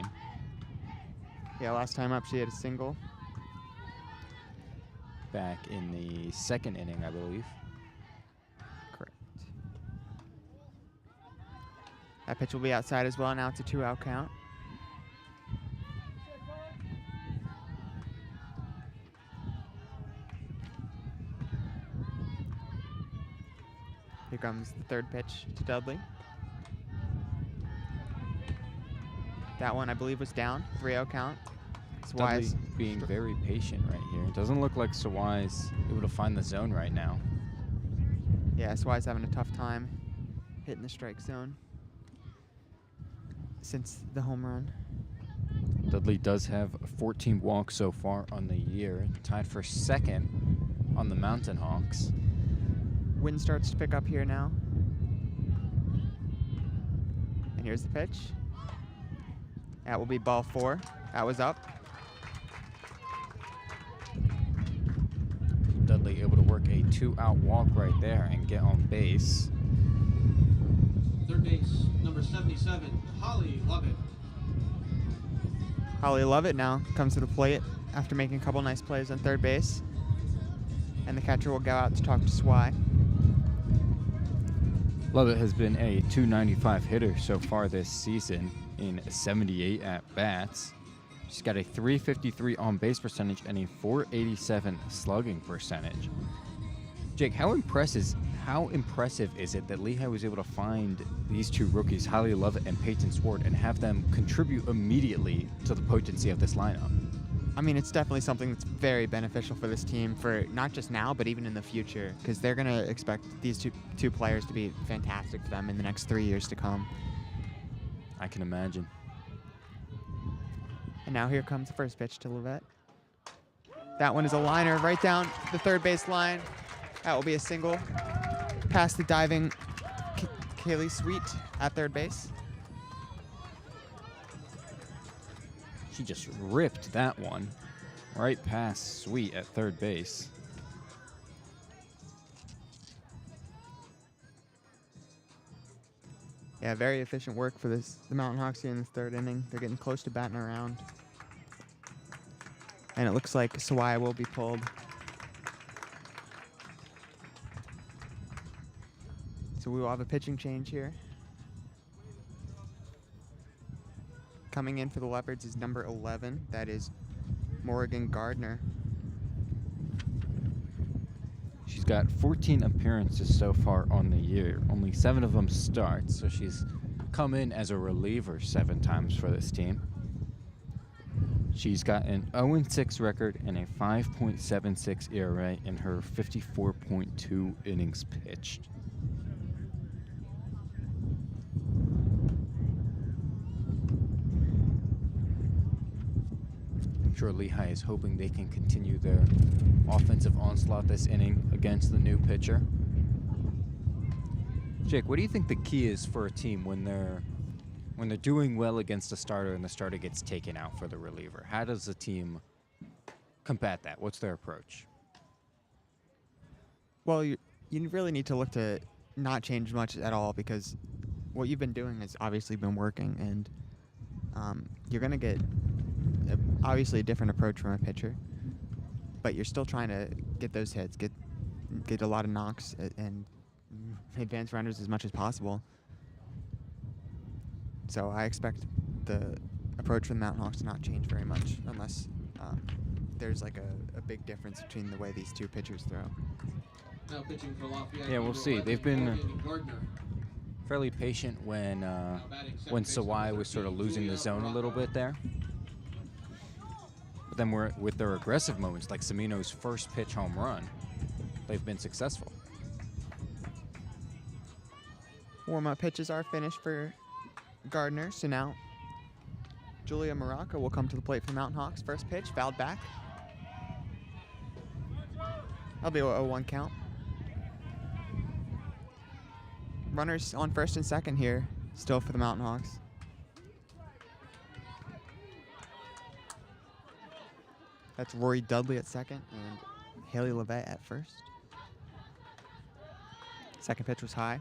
Yeah, last time up she had a single. Back in the 2nd inning, I believe. Correct. That pitch will be outside as well. Now it's a 2-out count. Here comes the third pitch to Dudley. That one, I believe, was down. 3-0 count. Dudley being very patient right here. It doesn't look like Sawai's able to find the zone right now. Yeah, Swy's having a tough time hitting the strike zone since the home run. Dudley does have 14 walks so far on the year, tied for 2nd on the Mountain Hawks. Wind starts to pick up here now. And here's the pitch. That will be ball 4. That was up. Dudley able to work a 2-out walk right there and get on base. Third base, number 77, Holly Lovett. Holly Lovett now comes to the plate after making a couple nice plays on third base. And the catcher will go out to talk to Swy. Lovett has been a .295 hitter so far this season in 78 at-bats. She's got a .353 on-base percentage and a .487 slugging percentage. Jake, how impressive is it that Lehigh was able to find these 2 rookies, Holly Lovett and Peyton Swart, and have them contribute immediately to the potency of this lineup? I mean, it's definitely something that's very beneficial for this team for not just now, but even in the future, because they're going to expect these two players to be fantastic for them in the next 3 years to come. I can imagine. And now here comes the first pitch to Lovett. That one is a liner right down the third base line. That will be a single past the diving Kaylee Sweet at third base. She just ripped that one right past Sweet at third base. Yeah, very efficient work for the Mountain Hawks here in the 3rd inning. They're getting close to batting around. And it looks like Swy will be pulled. So we will have a pitching change here. Coming in for the Leopards is number 11. That is Morgan Gardner. She's got 14 appearances so far on the year. Only 7 of them starts, so she's come in as a reliever 7 times for this team. She's got an 0-6 record and a 5.76 ERA in her 54.2 innings pitched. I'm sure Lehigh is hoping they can continue their offensive onslaught this inning against the new pitcher. Jake, what do you think the key is for a team when they're doing well against a starter and the starter gets taken out for the reliever? How does the team combat that? What's their approach? Well, you really need to look to not change much at all, because what you've been doing has obviously been working, and you're going to get obviously a different approach from a pitcher, but you're still trying to get those hits, get a lot of knocks, and advance runners as much as possible. So I expect the approach from the Mountain Hawks to not change very much unless there's like a big difference between the way these two pitchers throw. Now pitching for Lafayette. Yeah, we'll see. They've been fairly patient when Sawai was sort of losing the zone a little bit there. But then with their aggressive moments, like Semino's first pitch home run, they've been successful. Warm-up pitches are finished for Gardner, so now Julia Morocco will come to the plate for Mountain Hawks. First pitch, fouled back. That'll be a 0-1 count. Runners on first and second here, still for the Mountain Hawks. That's Rory Dudley at second and Haley Levette at first. Second pitch was high.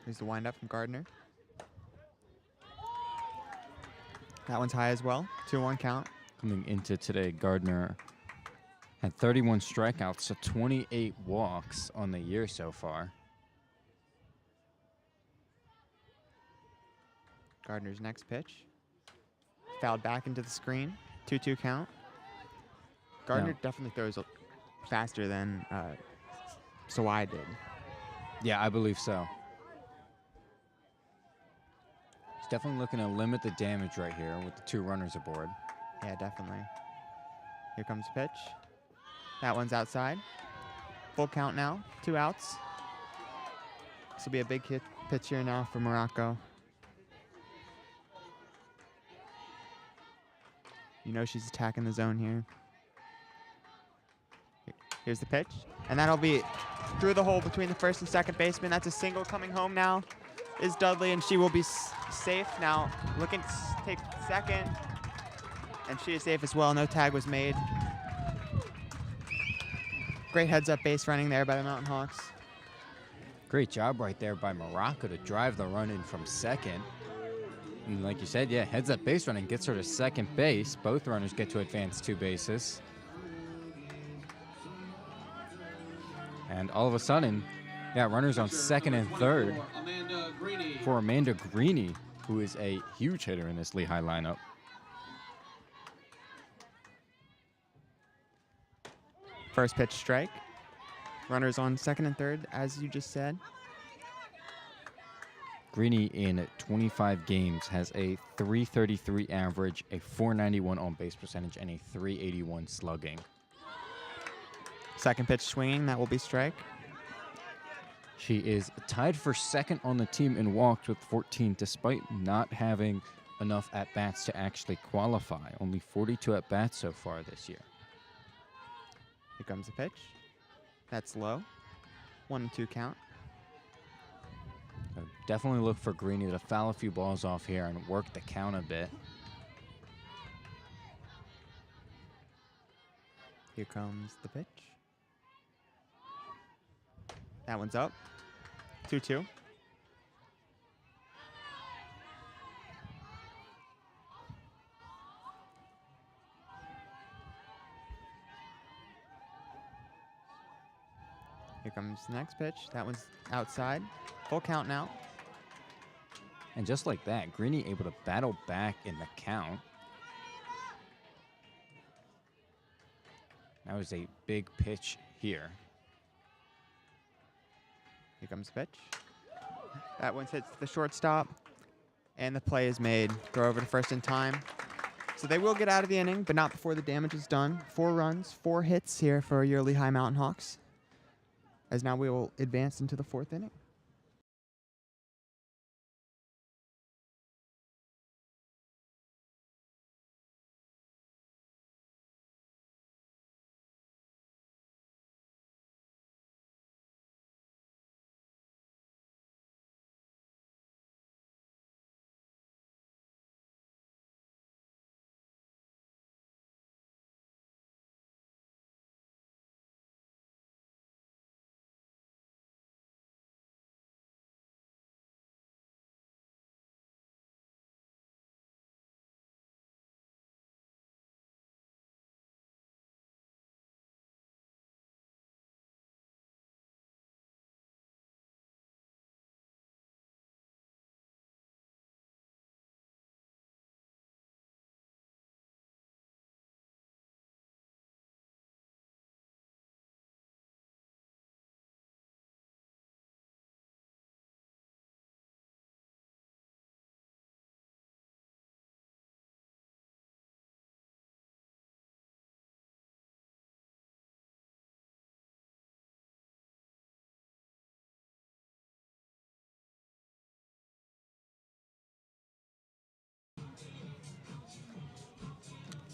Here's the windup from Gardner. That one's high as well. 2-1 count. Coming into today, Gardner had 31 strikeouts, so 28 walks on the year so far. Gardner's next pitch. Fouled back into the screen. 2-2 count. Gardner definitely throws faster than Sawai did. Yeah, I believe so. He's definitely looking to limit the damage right here with the 2 runners aboard. Yeah, definitely. Here comes the pitch. That one's outside. Full count now. 2 outs. This will be a big hit pitch here now for Morocco. You know she's attacking the zone here. Here's the pitch. And that'll be through the hole between the first and second baseman. That's a single coming home now is Dudley, and she will be safe now. Looking to take second. And she is safe as well. No tag was made. Great heads-up base running there by the Mountain Hawks. Great job right there by Morocco to drive the run in from second. And like you said, yeah, heads-up base running gets her to second base. Both runners get to advance 2 bases. And all of a sudden, yeah, runners on second and third for Amanda Greeny, who is a huge hitter in this Lehigh lineup. First pitch strike. Runners on second and third, as you just said. Greeny in 25 games has a .333 average, a .491 on base percentage, and a .381 slugging. Second pitch swinging, that will be strike. She is tied for second on the team in walks with 14, despite not having enough at-bats to actually qualify. Only 42 at-bats so far this year. Here comes the pitch. That's low. 1-2 count. So definitely look for Greeny to foul a few balls off here and work the count a bit. Here comes the pitch. That one's up. 2-2. Here comes the next pitch. That one's outside. Full count now. And just like that, Greeny able to battle back in the count. That was a big pitch here. Here comes the pitch. That one hits the shortstop, and the play is made. Throw over to first in time. So they will get out of the inning, but not before the damage is done. 4 runs, 4 hits here for your Lehigh Mountain Hawks, as now we will advance into the 4th inning.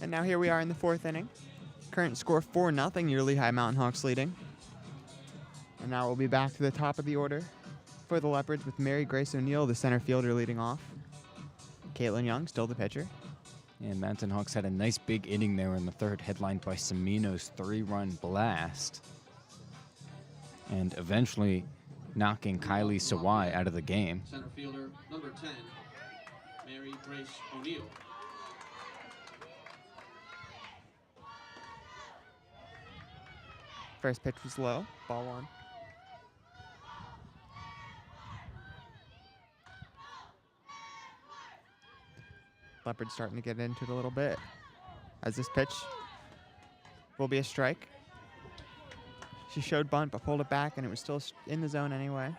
And now here we are in the 4th inning. Current score 4-0, your Lehigh Mountain Hawks leading. And now we'll be back to the top of the order for the Leopards with Mary Grace O'Neill, the center fielder, leading off. Caitlin Young, still the pitcher. And Mountain Hawks had a nice big inning there in the 3rd, headlined by Semino's 3-run blast. And eventually knocking Kylie Sawai out of the game. Center fielder, number 10, Mary Grace O'Neill. First pitch was low, ball 1. Leopard's starting to get into it a little bit, as this pitch will be a strike. She showed bunt, but pulled it back, and it was still in the zone anyway.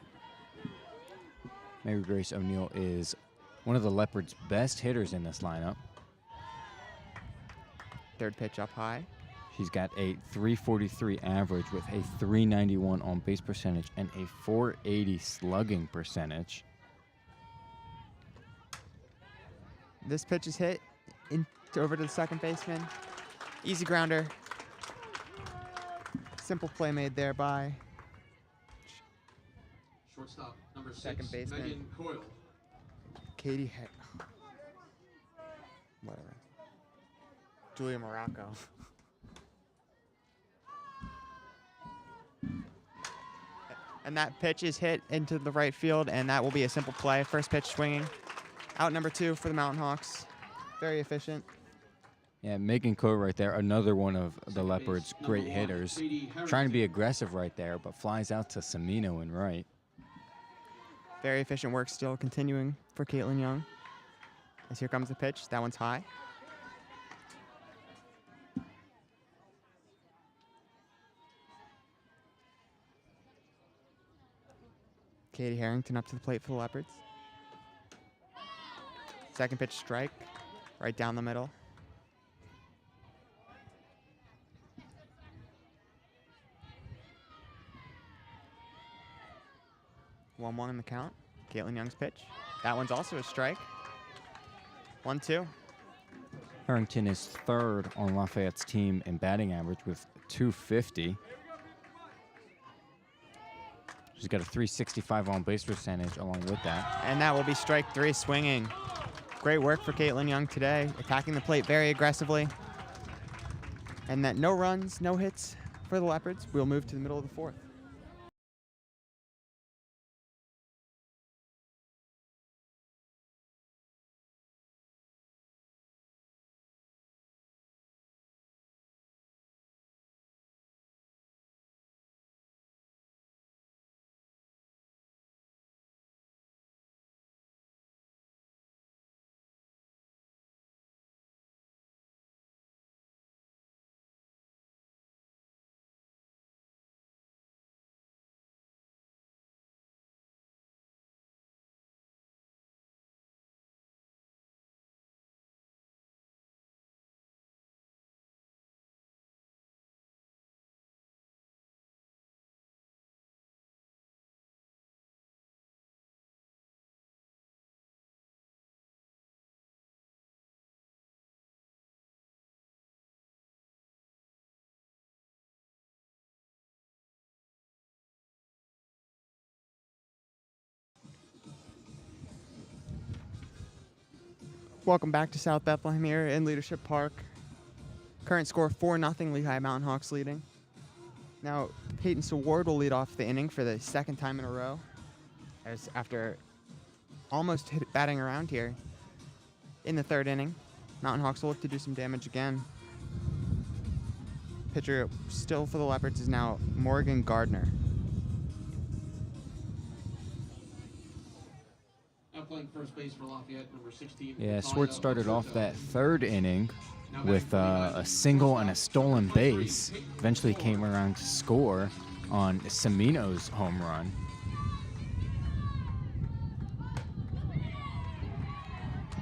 Mary Grace O'Neill is one of the Leopards' best hitters in this lineup. 3rd pitch up high. She's got a .343 average with a .391 on-base percentage and a .480 slugging percentage. This pitch is hit over to the second baseman. Easy grounder. Simple play made there by Shortstop, number 6, second baseman Megan Coyle. Katie whatever. Julia Morocco. And that pitch is hit into the right field, and that will be a simple play. First pitch swinging. Out number 2 for the Mountain Hawks. Very efficient. Yeah, Megan Coe right there, another one of the Leopards' great hitters. Trying to be aggressive right there, but flies out to Semino and right. Very efficient work still continuing for Caitlin Young. As here comes the pitch. That one's high. Katie Harrington up to the plate for the Leopards. Second pitch strike, right down the middle. One in the count. Caitlin Young's pitch. That one's also a strike. 1-2. Harrington is 3rd on Lafayette's team in batting average with .250. She's got a .365 on-base percentage along with that. And that will be strike 3 swinging. Great work for Caitlin Young today, attacking the plate very aggressively. And that no runs, no hits for the Leopards. We'll move to the middle of the 4th. Welcome back to South Bethlehem here in Leadership Park. Current score 4-0, Lehigh Mountain Hawks leading. Now, Peyton Seward will lead off the inning for the second time in a row. As after almost batting around here in the third inning, Mountain Hawks will look to do some damage again. Pitcher still for the Leopards is now Morgan Gardner. Now playing first base for Lafayette, number 16. Yeah, Swart started off that third inning with a single and a stolen base. Eventually came around to score on Semino's home run.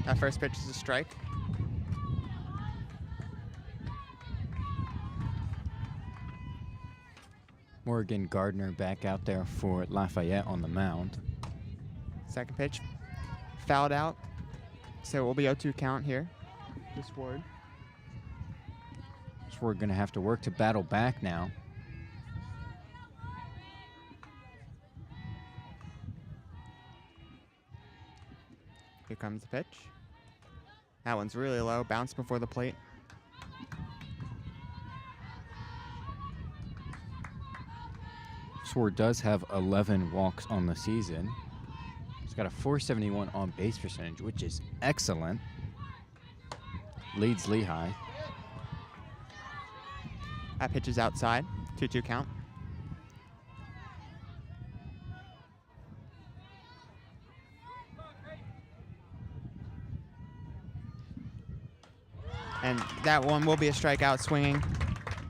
That first pitch is a strike. Morgan Gardner back out there for Lafayette on the mound. Second pitch, fouled out. So it will be 0-2 count here. This Ward. So we're going to have to work to battle back now. Here comes the pitch. That one's really low, bounced before the plate. Sword does have 11 walks on the season. He's got a .471 on base percentage, which is excellent. Leads Lehigh. That pitch is outside, 2-2 count. And that one will be a strikeout swinging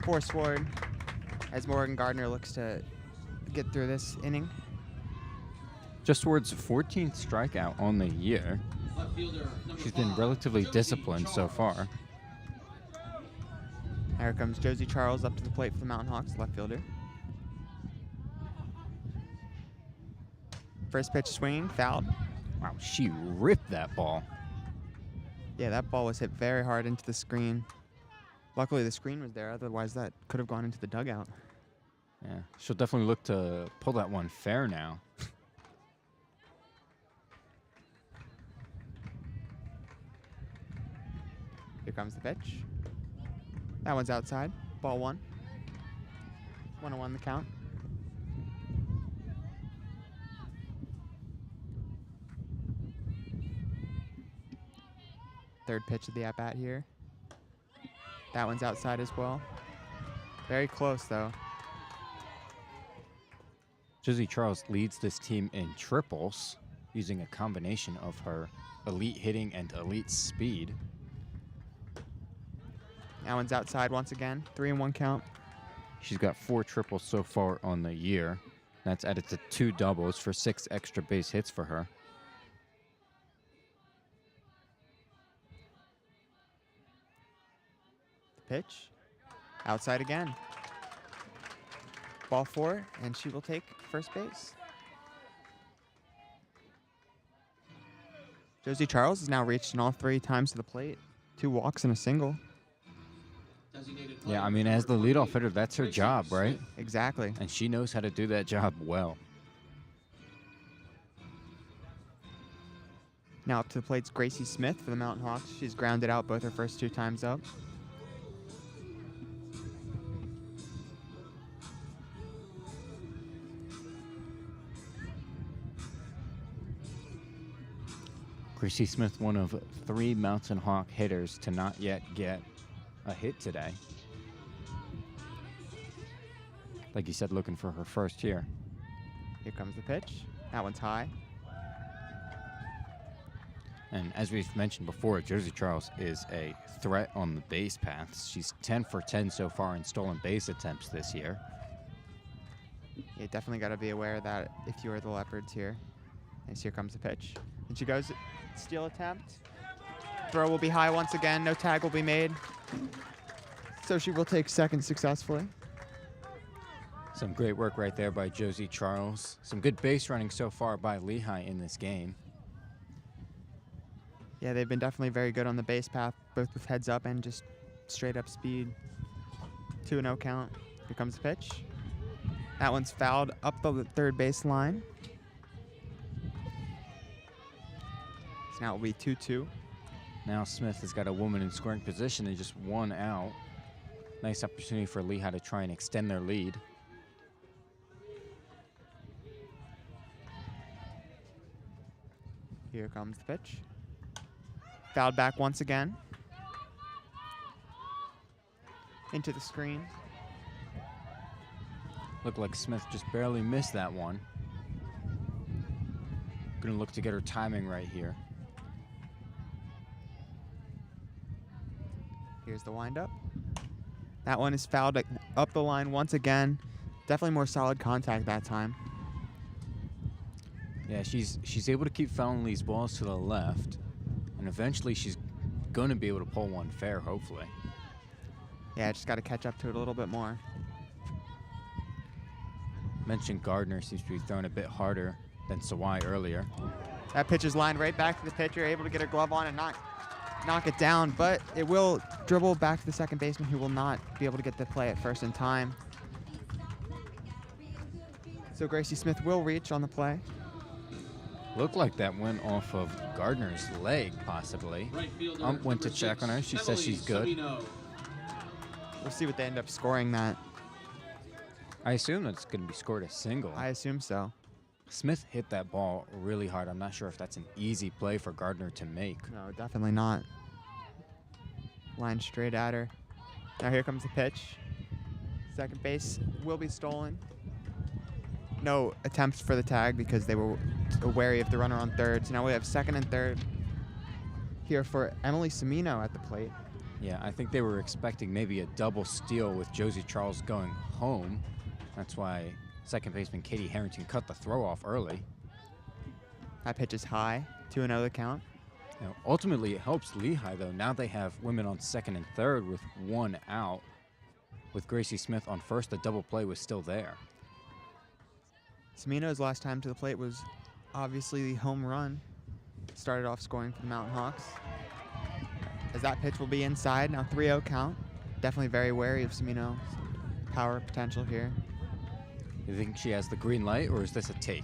for Sword as Morgan Gardner looks to get through this inning. Just Sword's 14th strikeout on the year. She's been relatively disciplined so far. Here comes Josie Charles up to the plate for the Mountain Hawks, left fielder. First pitch swinging, fouled. Wow, she ripped that ball. Yeah, that ball was hit very hard into the screen. Luckily, the screen was there. Otherwise, that could have gone into the dugout. Yeah, she'll definitely look to pull that one fair now. Here comes the pitch. That one's outside. Ball one. 1-1 the count. Third pitch of the at-bat here. That one's outside as well. Very close, though. Josie Charles leads this team in triples, using a combination of her elite hitting and elite speed. That one's outside once again. 3-1 count. She's got 4 triples so far on the year. That's added to 2 doubles for 6 extra base hits for her. Pitch. Outside again. Ball 4, and she will take first base. Josie Charles has now reached in all 3 times to the plate. 2 walks and a single. Yeah, I mean, as the leadoff hitter, that's her job, right? Exactly. And she knows how to do that job well. Now up to the plate's Gracie Smith for the Mountain Hawks. She's grounded out both her first 2 times up. Gracie Smith, one of 3 Mountain Hawk hitters to not yet get a hit today. Like you said, looking for her first here. Here comes the pitch. That one's high. And as we've mentioned before, Josie Charles is a threat on the base paths. She's 10 for 10 so far in stolen base attempts this year. You definitely got to be aware of that if you are the Leopards here. And here comes the pitch. And she goes, steal attempt. Throw will be high once again. No tag will be made. So she will take second successfully. Some great work right there by Josie Charles. Some good base running so far by Lehigh in this game. Yeah, they've been definitely very good on the base path, both with heads up and just straight up speed. 2-0 count. Here comes the pitch. That one's fouled up the third base line. So now it will be 2-2. Now Smith has got a woman in scoring position and just one out. Nice opportunity for Lehigh to try and extend their lead. Here comes the pitch. Fouled back once again. Into the screen. Looked like Smith just barely missed that one. Gonna look to get her timing right here. Here's the windup. That one is fouled up the line once again. Definitely more solid contact that time. Yeah, she's able to keep fouling these balls to the left, and eventually she's gonna be able to pull one fair, hopefully. Yeah, just got to catch up to it a little bit more. Mentioned Gardner seems to be throwing a bit harder than Sawai earlier. That pitch is lined right back to the pitcher, able to get her glove on and knock it down, but it will dribble back to the second baseman, who will not be able to get the play at first in time. So Gracie Smith will reach on the play. Looked like that went off of Gardner's leg, possibly. Went to check on her. She says she's good. We'll see what they end up scoring that. I assume that's going to be scored a single. I assume so. Smith hit that ball really hard. I'm not sure if that's an easy play for Gardner to make. No, definitely not. Line straight at her. Now here comes the pitch. Second base will be stolen. No attempts for the tag because they were wary of the runner on third. So now we have second and third here for Emily Semino at the plate. Yeah, I think they were expecting maybe a double steal with Josie Charles going home. That's why second baseman Katie Harrington cut the throw off early. That pitch is high, 2-0 the count. Now, ultimately, it helps Lehigh, though. Now they have women on second and third with one out. With Gracie Smith on first, the double play was still there. Semino's last time to the plate was obviously the home run. Started off scoring for the Mountain Hawks. As that pitch will be inside, now 3-0 count. Definitely very wary of Semino's power potential here. You think she has the green light, or is this a take?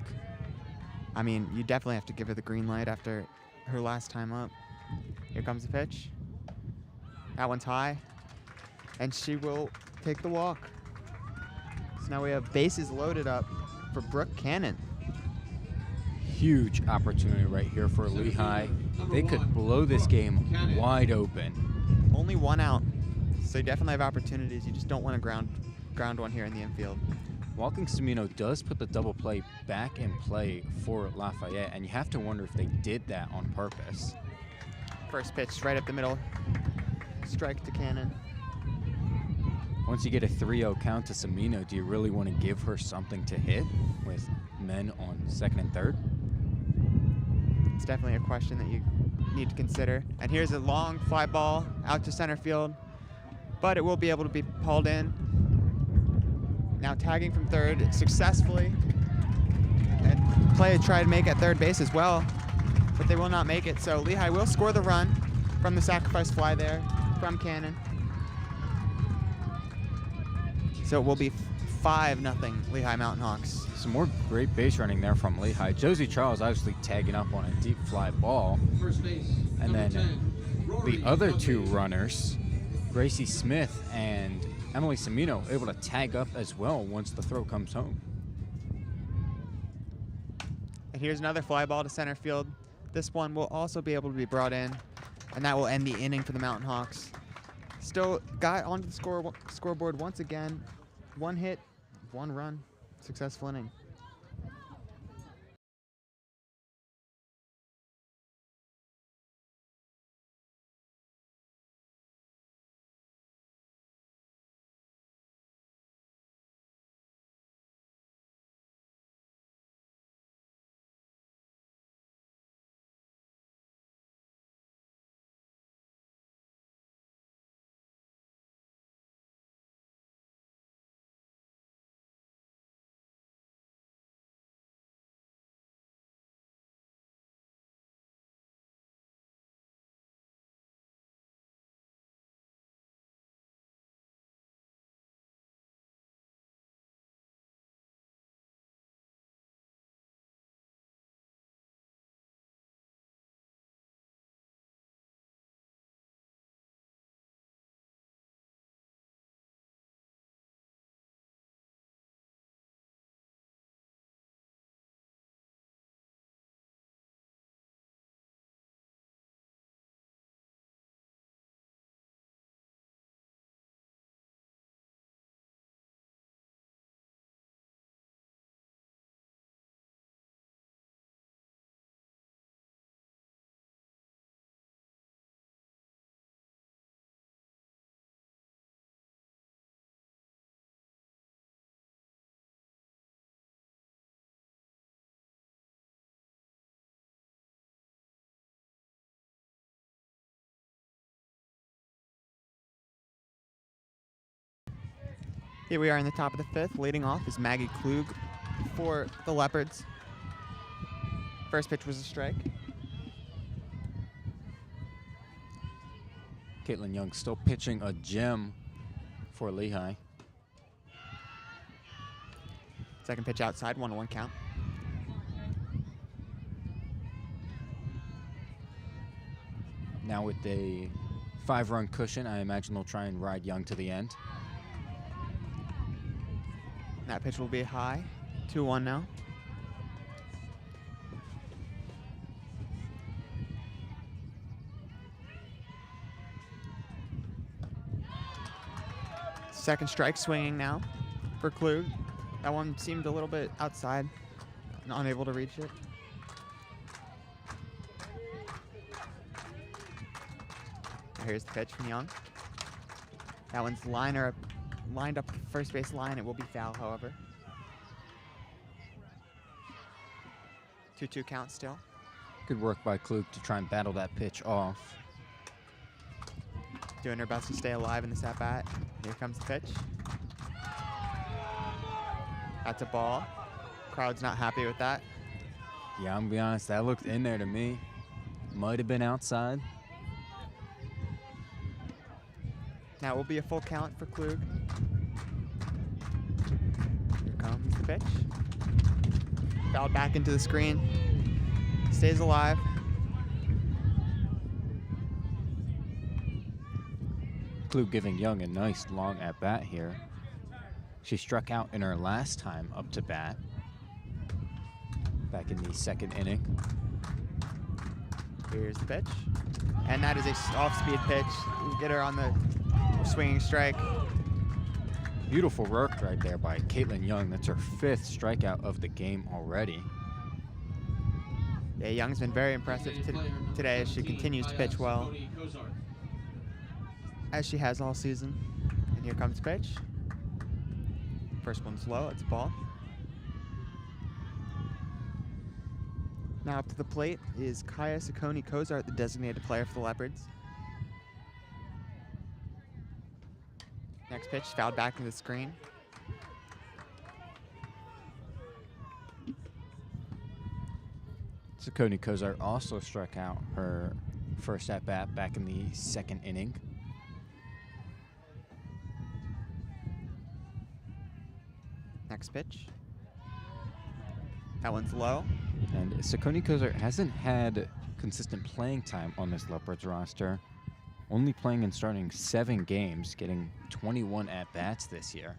I mean, you definitely have to give her the green light after her last time up. Here comes the pitch. That one's high. And she will take the walk. So now we have bases loaded up for Brooke Cannon. Huge opportunity right here for Lehigh. They could blow this game wide open. Only one out. So you definitely have opportunities. You just don't want to ground one here in the infield. Walking Semino does put the double play back in play for Lafayette, and you have to wonder if they did that on purpose. First pitch right up the middle. Strike to Cannon. Once you get a 3-0 count to Semino, do you really want to give her something to hit with men on second and third? It's definitely a question that you need to consider. And here's a long fly ball out to center field, but it will be able to be hauled in. Now tagging from third successfully. And play try to make at third base as well, but they will not make it. So Lehigh will score the run from the sacrifice fly there from Cannon. So it will be 5-0 Lehigh Mountain Hawks. Some more great base running there from Lehigh. Josie Charles obviously tagging up on a deep fly ball. First base, And number then 10, Rory the other two Buckley. runners, Gracie Smith and Emily Semino, able to tag up as well once the throw comes home. And here's another fly ball to center field. This one will also be able to be brought in, and that will end the inning for the Mountain Hawks. Still got onto the scoreboard once again. 1 hit, 1 run, successful inning. Here we are in the top of the 5th. Leading off is Maggie Klug for the Leopards. First pitch was a strike. Caitlin Young still pitching a gem for Lehigh. Second pitch outside, 1-1 count. Now with a 5-run cushion, I imagine they'll try and ride Young to the end. That pitch will be high, 2-1 now. Second strike swinging now for Klug. That one seemed a little bit outside, unable to reach it. Here's the pitch from Young. That one's lined up the first base line. It will be foul, however. 2-2 count still. Good work by Klug to try and battle that pitch off. Doing her best to stay alive in this at-bat. Here comes the pitch. That's a ball. Crowd's not happy with that. Yeah, I'm gonna be honest, that looked in there to me. Might have been outside. Now it will be a full count for Klug. Here comes the pitch. Fouled back into the screen. Stays alive. Klug giving Young a nice long at-bat here. She struck out in her last time up to bat, back in the 2nd inning. Here's the pitch. And that is a off-speed pitch. We'll get her on the swinging strike. Beautiful work right there by Caitlin Young. That's her 5th strikeout of the game already. Yeah, Young's been very impressive today as she continues to pitch well, as she has all season. And here comes the pitch. First one's low, it's a ball. Now up to the plate is Kaya Ciccone-Cozart, the designated player for the Leopards. Next pitch, fouled back into the screen. Ciccone-Cozart also struck out her first at-bat back in the 2nd inning. Next pitch. That one's low. And Ciccone-Cozart hasn't had consistent playing time on this Leopards roster. Only playing and starting 7 games, getting 21 at-bats this year.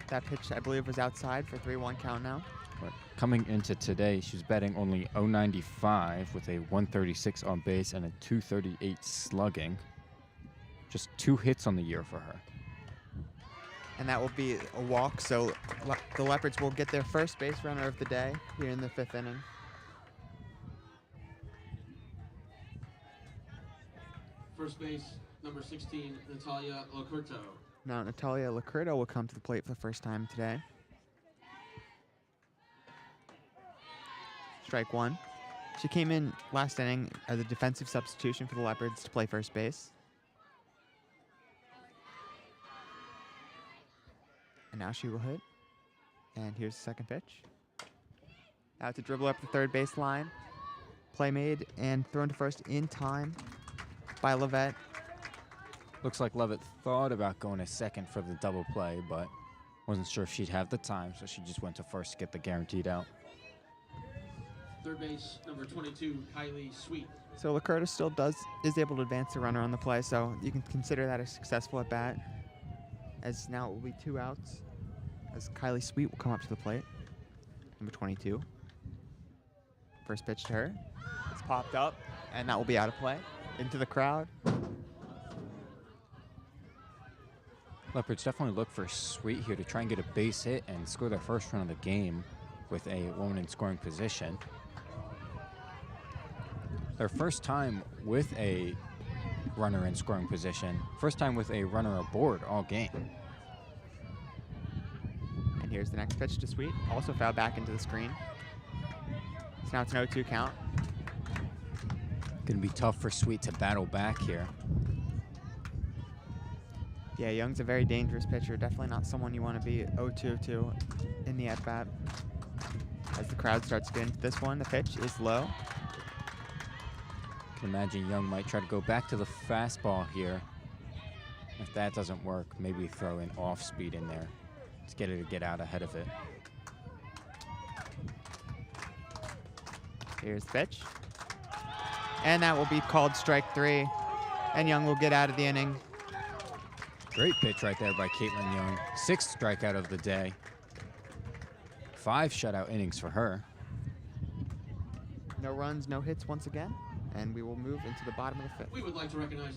That pitch, I believe, was outside for 3-1 count now. But coming into today, she's batting only .095 with a 136 on base and a 238 slugging. Just 2 hits on the year for her. And that will be a walk, so the Leopards will get their first base runner of the day here in the 5th inning. First base, number 16, Natalia Locurto. Now Natalia Locurto will come to the plate for the first time today. Strike 1. She came in last inning as a defensive substitution for the Leopards to play first base. And now she will hit. And here's the second pitch. Now to dribble up the third base line. Play made and thrown to first in time by Lafayette. Looks like Levitt thought about going to second for the double play, but wasn't sure if she'd have the time, so she just went to first to get the guaranteed out. Third base, number 22, Kylie Sweet. So Locurto still is able to advance the runner on the play, so you can consider that a successful at bat. As now it will be 2 outs, as Kylie Sweet will come up to the plate. Number 22. First pitch to her. It's popped up, and that will be out of play. Into the crowd. Leopards definitely look for Sweet here to try and get a base hit and score their first run of the game with a woman in scoring position. Their first time with a runner in scoring position. First time with a runner aboard all game. And here's the next pitch to Sweet. Also fouled back into the screen. So now it's an 0-2 count. Gonna be tough for Sweet to battle back here. Yeah, Young's a very dangerous pitcher. Definitely not someone you want to be 0-2 to in the at-bat. As the crowd starts getting to this one, the pitch is low. I can imagine Young might try to go back to the fastball here. If that doesn't work, maybe throw an off speed in there to get it to get out ahead of it. Here's the pitch. And that will be called strike 3. And Young will get out of the inning. Great pitch right there by Caitlin Young. 6th strikeout of the day. 5 shutout innings for her. No runs, no hits once again. And we will move into the bottom of the 5th. We would like to recognize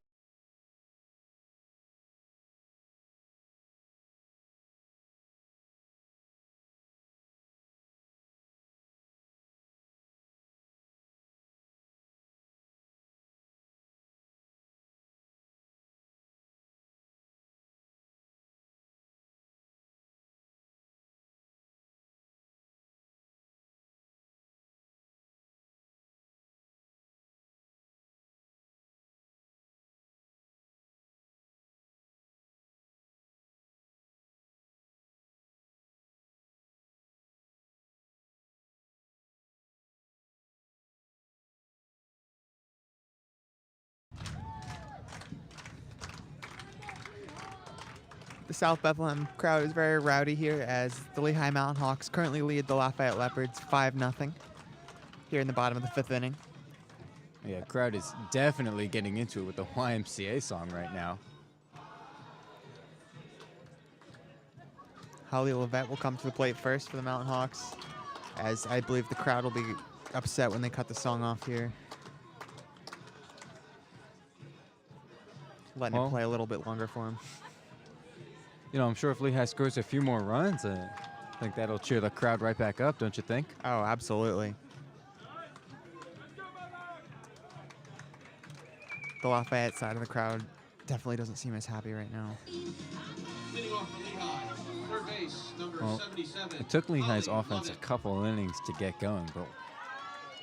The South Bethlehem crowd is very rowdy here as the Lehigh Mountain Hawks currently lead the Lafayette Leopards 5-0 here in the bottom of the 5th inning. Yeah, crowd is definitely getting into it with the YMCA song right now. Holly Levette will come to the plate first for the Mountain Hawks, as I believe the crowd will be upset when they cut the song off here. Letting it play a little bit longer for him. You know, I'm sure if Lehigh scores a few more runs, I think that'll cheer the crowd right back up, don't you think? Oh, absolutely. The Lafayette side of the crowd definitely doesn't seem as happy right now. leading off for Lehigh, third base, number 77. It took Lehigh's Holly offense a Lovett. couple innings to get going, but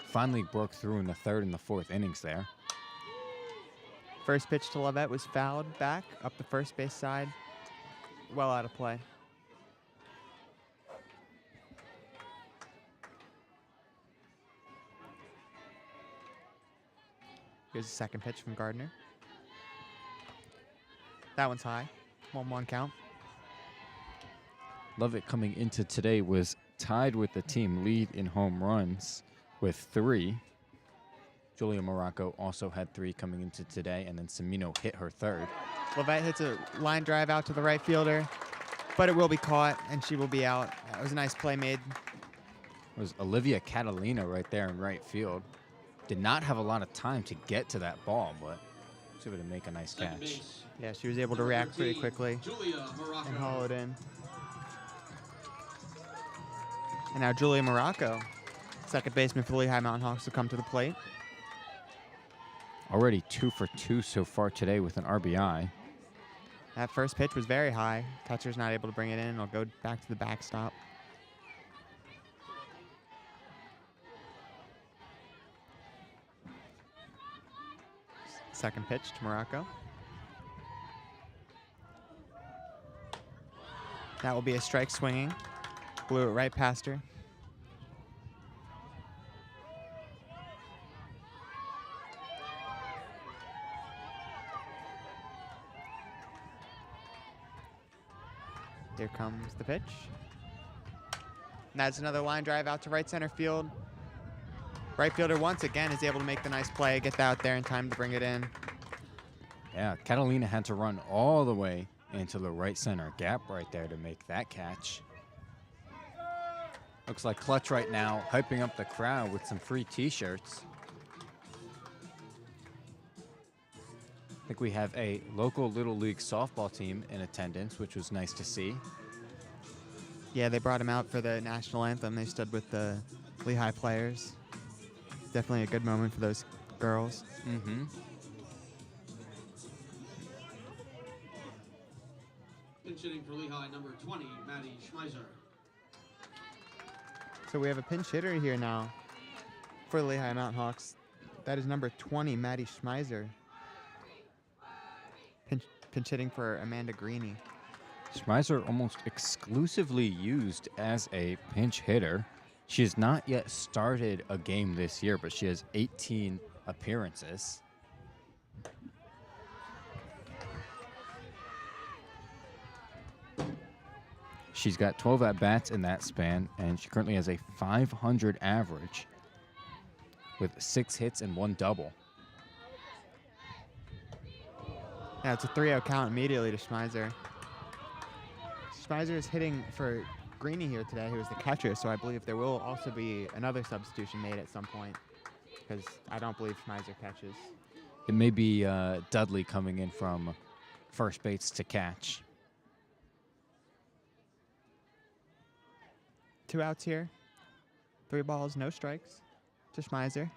finally broke through in the 3rd and the 4th innings there. First pitch to Lovette was fouled back up the first base side. Well out of play. Here's the second pitch from Gardner. That one's high. 1-1 count. Lovett coming into today was tied with the team lead in home runs with 3. Julia Morocco also had 3 coming into today, and then Semino hit her 3rd. Lovette hits a line drive out to the right fielder, but it will be caught, and she will be out. That was a nice play made. It was Olivia Catalina right there in right field. Did not have a lot of time to get to that ball, but was able to make a nice Second catch. base, Yeah, she was able to react pretty 13, quickly Julia Morocco. and haul it in. And now Julia Morocco, second baseman for the Lehigh Mountain Hawks, will come to the plate. Already 2 for 2 so far today with an RBI. That first pitch was very high. Catcher's not able to bring it in. It'll go back to the backstop. Second pitch to Morocco. That will be a strike swinging. Blew it right past her. Here comes the pitch. And that's another line drive out to right center field. Right fielder once again is able to make the nice play, get that out there in time to bring it in. Yeah, Catalina had to run all the way into the right center gap right there to make that catch. Looks like Clutch right now hyping up the crowd with some free t-shirts. I think we have a local Little League softball team in attendance, which was nice to see. Yeah, they brought him out for the national anthem. They stood with the Lehigh players. Definitely a good moment for those girls. Mm-hmm. Pinch hitting for Lehigh, number 20, Maddie Schmeiser. So we have a pinch hitter here now for the Lehigh Mountain Hawks. That is number 20, Maddie Schmeiser. pinch hitting for Amanda Greeny. Schmeiser almost exclusively used as a pinch hitter. She has not yet started a game this year, but she has 18 appearances. She's got 12 at-bats in that span, and she currently has a .500 average with 6 hits and 1 double. Yeah, it's a 3-0 count immediately to Schmeiser. Schmeiser is hitting for Greeny here today, who is the catcher, so I believe there will also be another substitution made at some point, because I don't believe Schmeiser catches. It may be Dudley coming in from first base to catch. 2 outs here. 3 balls, no strikes to Schmeiser.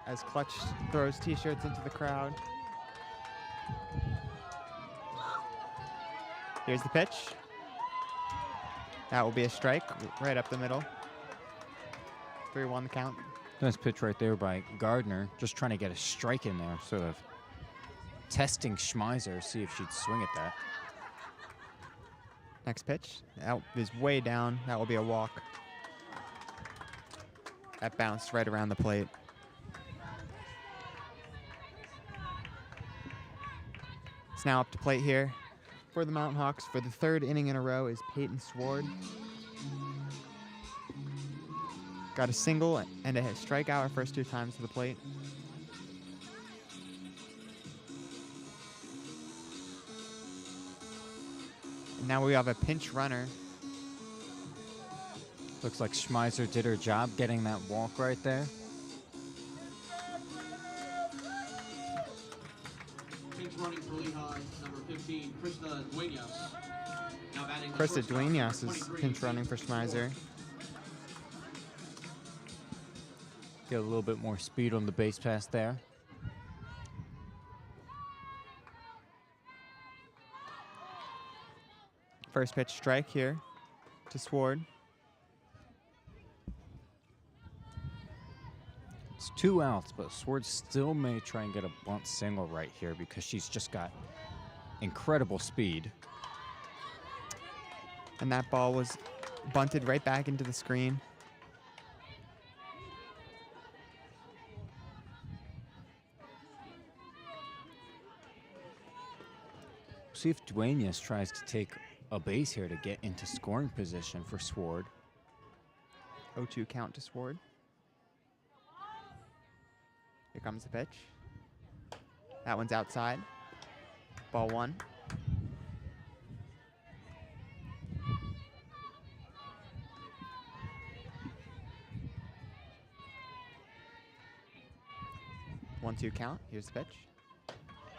As Clutch throws T-shirts into the crowd. Here's the pitch. That will be a strike right up the middle. 3-1 the count. Nice pitch right there by Gardner, just trying to get a strike in there, sort of testing Schmeiser, see if she'd swing at that. Next pitch. That is way down. That will be a walk. That bounced right around the plate. It's now up to plate here for the Mountain Hawks. For the 3rd inning in a row is Peyton Sword. Got a single and a strikeout her first 2 times to the plate. And now we have a pinch runner. Looks like Schmeiser did her job getting that walk right there. Pinch running for Lehigh, number 15, Krista Duenas. Now batting the Krista shortstop, Duenas number is 23, pinch running for Schmeiser. Get a little bit more speed on the base pass there. First pitch strike here to Sword. It's 2 outs, but Sword still may try and get a bunt single right here because she's just got incredible speed. And that ball was bunted right back into the screen. See if Duenas tries to take a base here to get into scoring position for Sword. 0-2 count to Sword. Here comes the pitch. That one's outside. Ball 1. One, 2 count. Here's the pitch.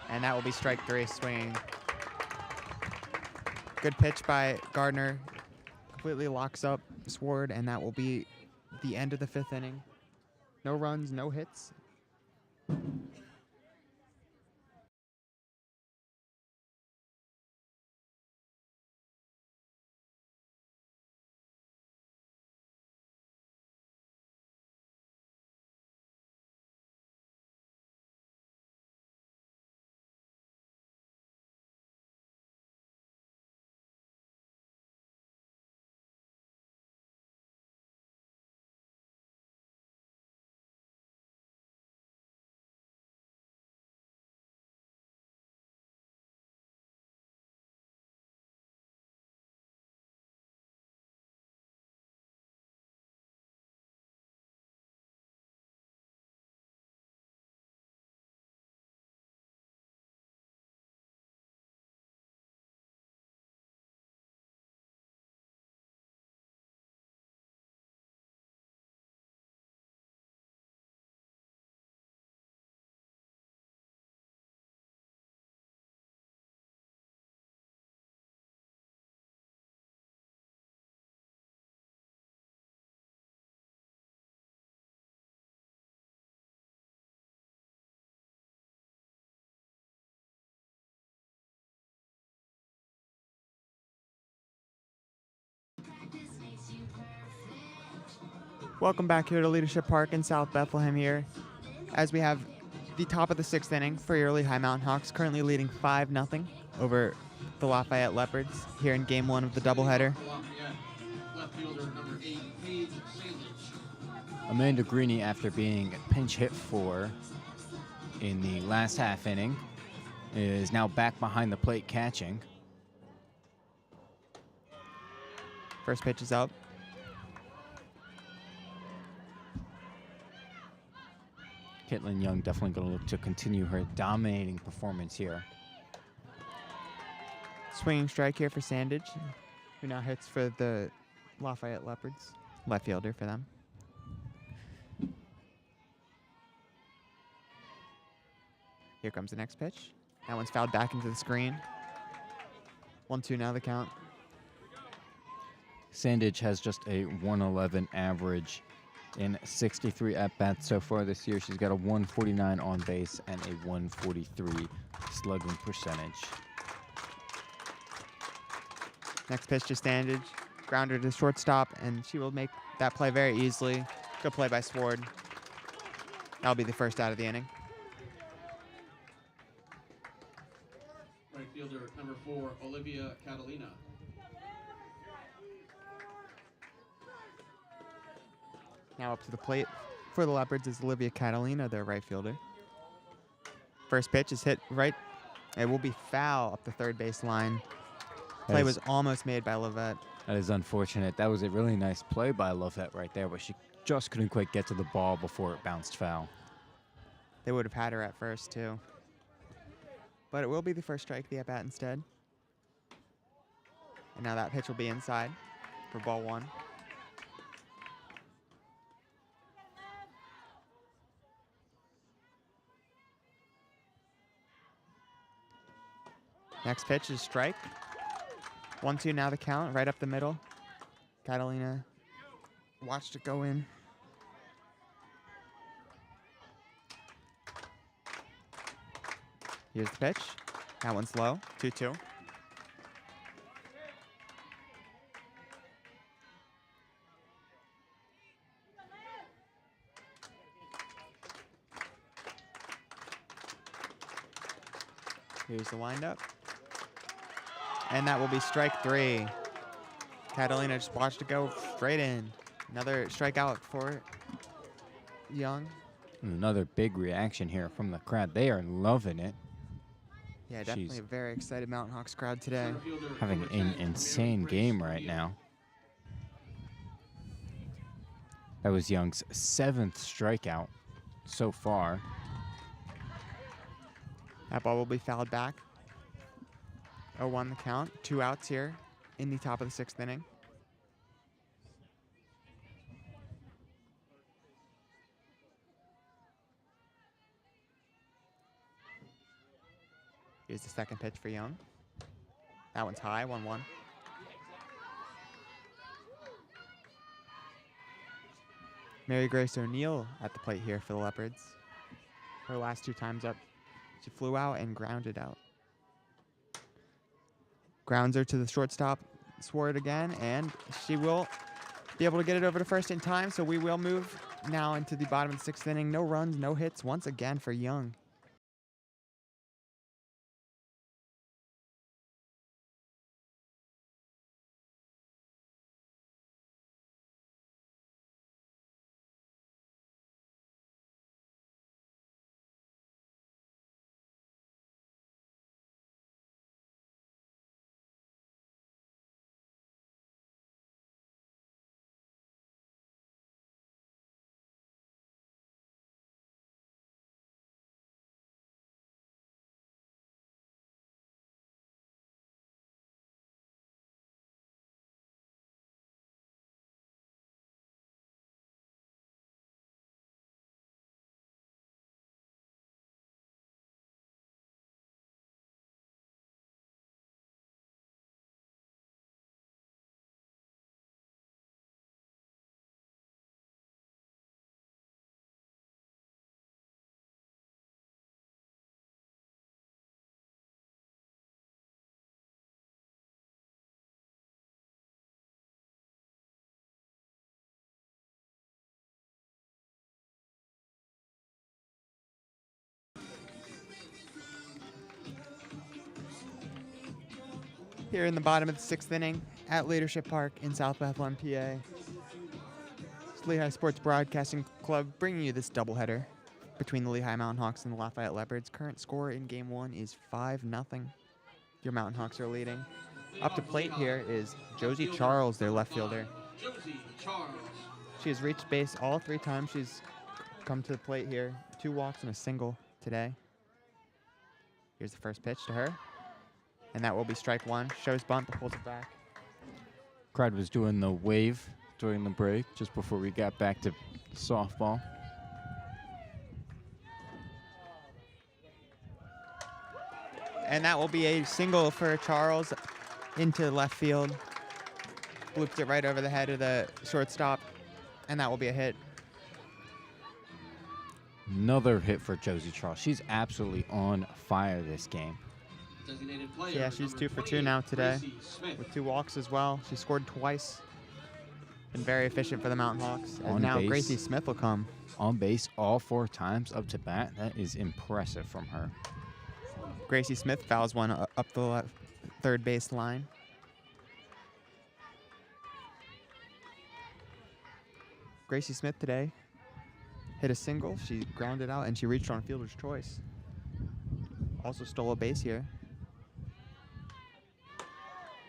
And that will be strike 3, swinging. Good pitch by Gardner. Completely locks up Sword, and that will be the end of the 5th inning. No runs, no hits. Welcome back here to Leadership Park in South Bethlehem here, as we have the top of the 6th inning for your Lehigh Mountain Hawks, currently leading 5-0 over the Lafayette Leopards here in Game 1 of the doubleheader. Left fielder number 8, Paige Sandage. Amanda Greeny, after being pinch hit for in the last half inning, is now back behind the plate catching. First pitch is up. Caitlin Young definitely going to look to continue her dominating performance here. Swinging strike here for Sandage, who now hits for the Lafayette Leopards. Left fielder for them. Here comes the next pitch. That one's fouled back into the screen. 1-2 now the count. Sandage has just a 111 average in 63 at-bats so far this year. She's got a 149 on base and a 143 slugging percentage. Next pitch to Sandage. Grounder to shortstop, and she will make that play very easily. Good play by Sward. That'll be the first out of the inning. Right fielder number 4, Olivia Catalina. Now up to the plate for the Leopards is Olivia Catalina, their right fielder. First pitch is hit right. It will be foul up the third base line. Play was almost made by Lafayette. That is unfortunate. That was a really nice play by Lafayette right there, but she just couldn't quite get to the ball before it bounced foul. They would have had her at first, too. But it will be the first strike, the at-bat instead. And now that pitch will be inside for ball 1. Next pitch is strike. 1-2 now the count, right up the middle. Catalina watched it go in. Here's the pitch. That one's low, 2-2. Here's the windup. And that will be strike 3. Catalina just watched it go straight in. Another strikeout for Young. Another big reaction here from the crowd. They are loving it. Yeah, definitely She's a very excited Mountain Hawks crowd today. having an insane game right now. That was Young's 7th strikeout so far. That ball will be fouled back. 0-1 the count. 2 outs here in the top of the 6th inning. Here's the second pitch for Young. That one's high, 1-1. Mary Grace O'Neill at the plate here for the Leopards. Her last 2 times up, she flew out and grounded out. Grounds her to the shortstop, Sward again, and she will be able to get it over to first in time, so we will move now into the bottom of the 6th inning. No runs, no hits once again for Young. here in the bottom of the 6th inning at Leadership Park in South Bethlehem, PA. It's Lehigh Sports Broadcasting Club bringing you this doubleheader between the Lehigh Mountain Hawks and the Lafayette Leopards. Current score in Game 1 is 5-0. Your Mountain Hawks are leading. Up to plate here is Josie Charles, their left fielder. Josie Charles. She has reached base all 3 times she's come to the plate here. 2 walks and a single today. Here's the first pitch to her. And that will be strike 1. Shows bunt, but pulls it back. Crowd was doing the wave during the break just before we got back to softball. And that will be a single for Charles into left field. Looped it right over the head of the shortstop. And that will be a hit. Another hit for Josie Charles. She's absolutely on fire this game. Designated player, Yeah, she's number 2 for 2 now today Gracie Smith. with 2 walks as well. She scored twice. Been very efficient for the Mountain Hawks. And On now base. Gracie Smith will come. On base all 4 times up to bat. That is impressive from her. Gracie Smith fouls one up the third base line. Gracie Smith today hit a single. She grounded out and she reached on fielder's choice. Also stole a base here.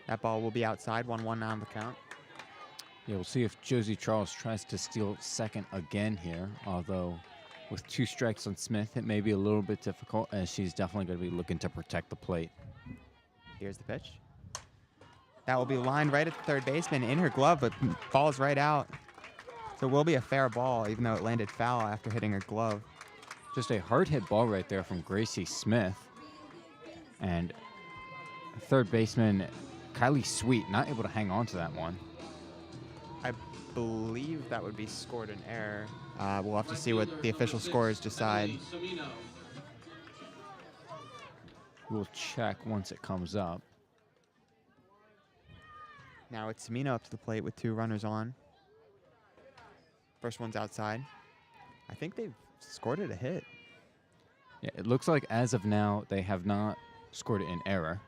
That ball will be outside, 1-1 now on the count. Yeah, we'll see if Josie Charles tries to steal second again here, although with 2 strikes on Smith, it may be a little bit difficult as she's definitely going to be looking to protect the plate. Here's the pitch. That will be lined right at the third baseman in her glove, but falls right out. So it will be a fair ball, even though it landed foul after hitting her glove. Just a hard hit ball right there from Gracie Smith. And third baseman Kylie Sweet not able to hang on to that one. I believe that would be scored an error. We'll have to see what the official scores decide. Semino. We'll check once it comes up. Now it's Semino up to the plate with 2 runners on. First one's outside. I think they've scored it a hit. Yeah, it looks like as of now they have not scored it in error.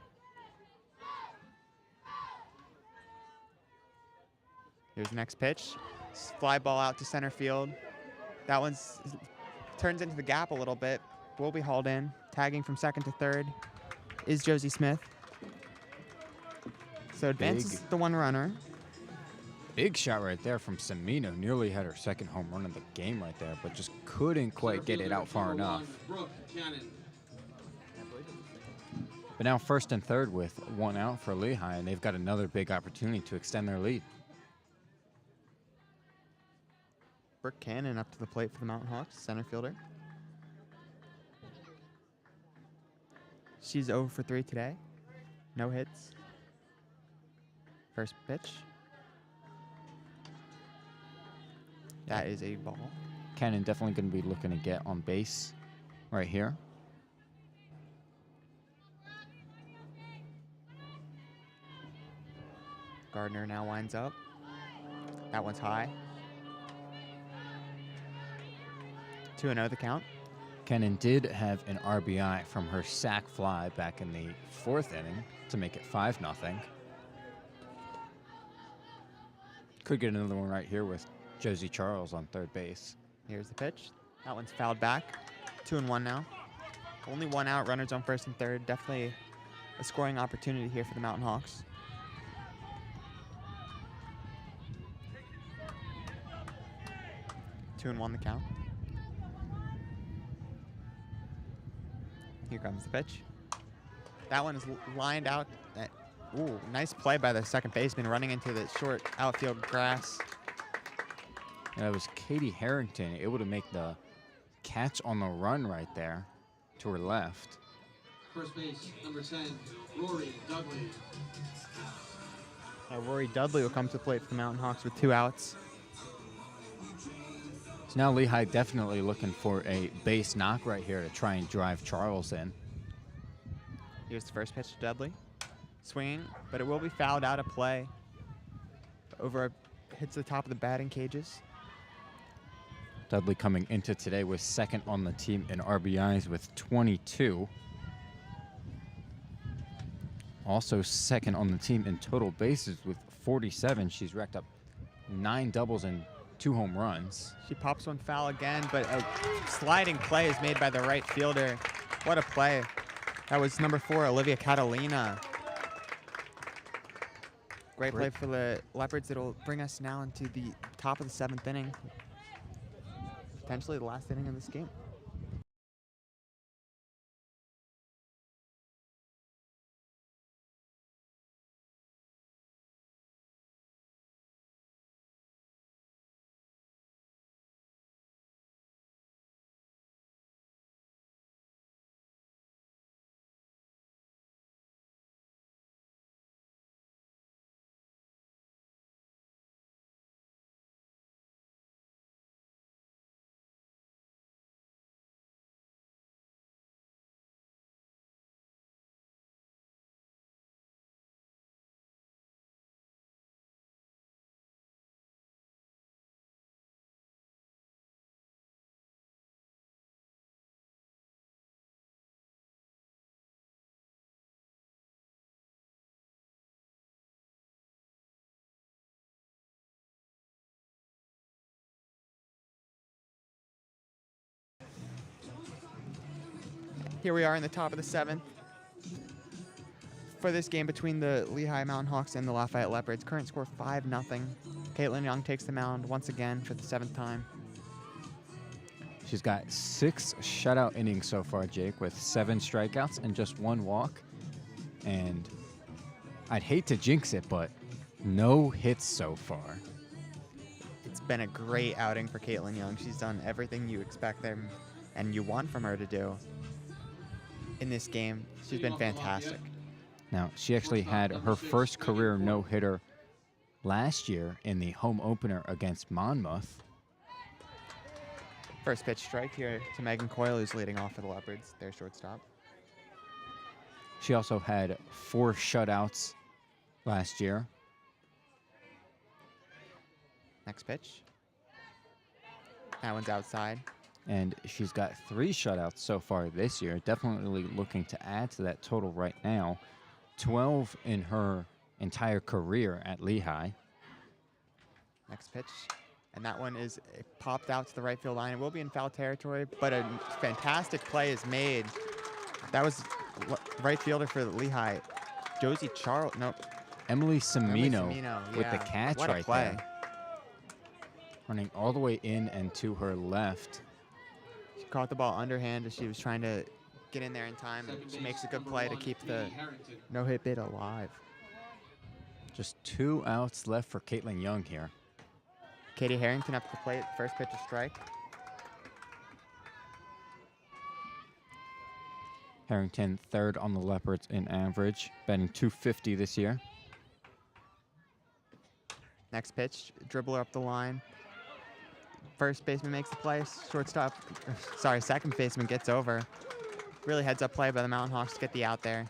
Here's the next pitch. Fly ball out to center field. That one's turns into the gap a little bit. Will be hauled in. Tagging from second to third is Josie Smith. So advances the 1 runner. Big shot right there from Semino. Nearly had her second home run of the game right there, but just couldn't quite get it out far enough. Brooke Cannon. But now first and third with 1 out for Lehigh, and they've got another big opportunity to extend their lead. Brooke Cannon up to the plate for the Mountain Hawks, center fielder. She's 0 for 3 today. No hits. First pitch. That is a ball. Cannon definitely going to be looking to get on base right here. Gardner now winds up. That one's high. 2-0 the count. Cannon did have an RBI from her sac fly back in the 4th inning to make it 5-0. Could get another one right here with Josie Charles on third base. Here's the pitch. That one's fouled back. 2-1 now. Only 1 out, runners on first and third. Definitely a scoring opportunity here for the Mountain Hawks. Two and 1 the count. Here comes the pitch. That one is lined out. Ooh, nice play by the second baseman running into the short outfield grass. And that was Katie Harrington able to make the catch on the run right there to her left. First base, number 10, Rory Dudley. Rory Dudley will come to the plate for the Mountain Hawks with 2 outs. So now Lehigh definitely looking for a base knock right here to try and drive Charles in. Here's the first pitch to Dudley. Swinging, but it will be fouled out of play. Hits the top of the batting cages. Dudley coming into today was second on the team in RBIs with 22. also second on the team in total bases with 47. She's racked up 9 doubles and 2 home runs. She pops one foul again, but a sliding play is made by the right fielder. What a play. That was number 4, Olivia Catalina. Great play for the Leopards. It'll bring us now into the top of the 7th inning. Potentially the last inning of this game. Here we are in the top of the 7th for this game between the Lehigh Mountain Hawks and the Lafayette Leopards. Current score 5-0. Caitlin Young takes the mound once again for the 7th time. She's got 6 shutout innings so far, Jake, with 7 strikeouts and just 1 walk. And I'd hate to jinx it, but no hits so far. It's been a great outing for Caitlin Young. She's done everything you expect them and you want from her to do in this game. She's been fantastic. Now, she actually had her first career no-hitter last year in the home opener against Monmouth. First pitch strike here to Megan Coyle, who's leading off for the Leopards, their shortstop. She also had 4 shutouts last year. Next pitch. That one's outside. And she's got 3 shutouts so far this year. Definitely looking to add to that total right now. 12 in her entire career at Lehigh. Next pitch. And that one is popped out to the right field line. It will be in foul territory, but a fantastic play is made. That was right fielder for Lehigh. Josie Charles. Nope. Emily Semino with the yeah. catch What a right play. there. Running all the way in and to her left. She caught the ball underhand as she was trying to get in there in time. And she makes a good play to keep the no-hit bid alive. Just 2 outs left for Caitlin Young here. Katie Harrington up to the plate. First pitch a strike. Harrington 3rd on the Leopards in average, batting .250 this year. Next pitch, dribbler up the line. First baseman makes the play. Second baseman gets over. Really heads-up play by the Mountain Hawks to get the out there.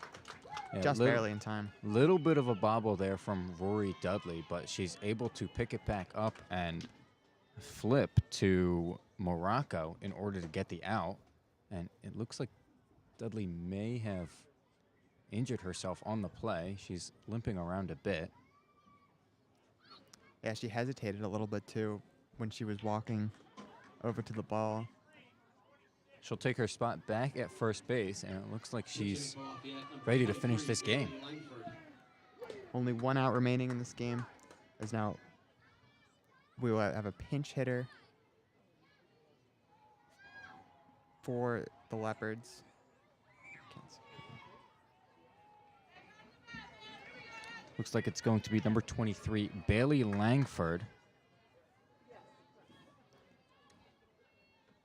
Yeah, Just barely in time. Little bit of a bobble there from Rory Dudley, but she's able to pick it back up and flip to Morocco in order to get the out. And it looks like Dudley may have injured herself on the play. She's limping around a bit. Yeah, she hesitated a little bit too when she was walking over to the ball. She'll take her spot back at first base, and it looks like she's ready to finish this game. Only 1 out remaining in this game, as now we will have a pinch hitter for the Leopards. Looks like it's going to be number 23, Bailey Langford.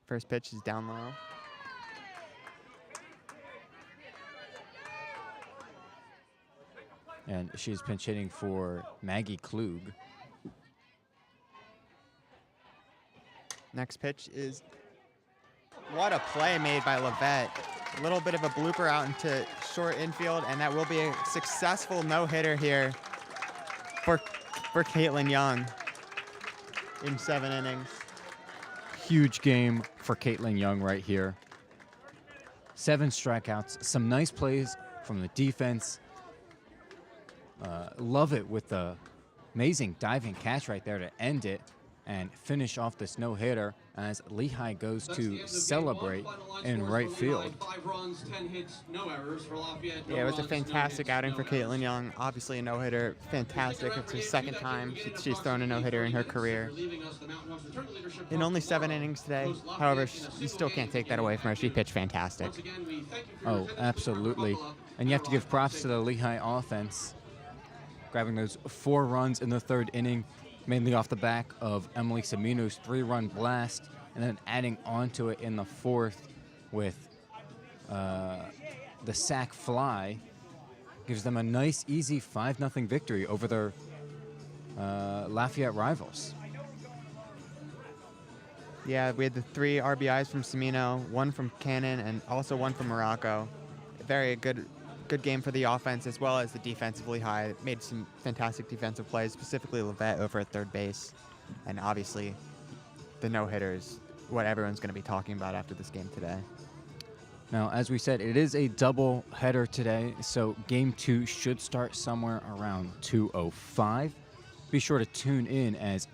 First pitch is down low. And she's pinch hitting for Maggie Klug. Next pitch is, what a play made by Lafayette. A little bit of a blooper out into short infield, and that will be a successful no-hitter here for Caitlin Young in 7 innings. Huge game for Caitlin Young right here. 7 strikeouts, some nice plays from the defense, Love it with the amazing diving catch right there to end it and finish off this no-hitter as Lehigh goes to celebrate in right field. 5 runs, 10 hits, no errors for Lafayette. Yeah, it was a fantastic outing for Caitlin Young. Obviously a no-hitter, fantastic. It's her second time she's thrown a no-hitter in her career. In only 7 innings today, however, you still can't take that away from her. She pitched fantastic. Oh, absolutely. And you have to give props to the Lehigh offense, grabbing those 4 runs in the 3rd inning, mainly off the back of Emily Semino's 3-run blast, and then adding onto it in the 4th with the sac fly. Gives them a nice, easy 5-0 victory over their Lafayette rivals. Yeah, we had the 3 RBIs from Semino, 1 from Cannon, and also 1 from Morocco. Very good game for the offense as well as the defensive. Lehigh made some fantastic defensive plays, specifically Lafayette over at third base. And obviously, the no-hitters, what everyone's going to be talking about after this game today. Now, as we said, it is a double header today, so Game 2 should start somewhere around 2:05. Be sure to tune in as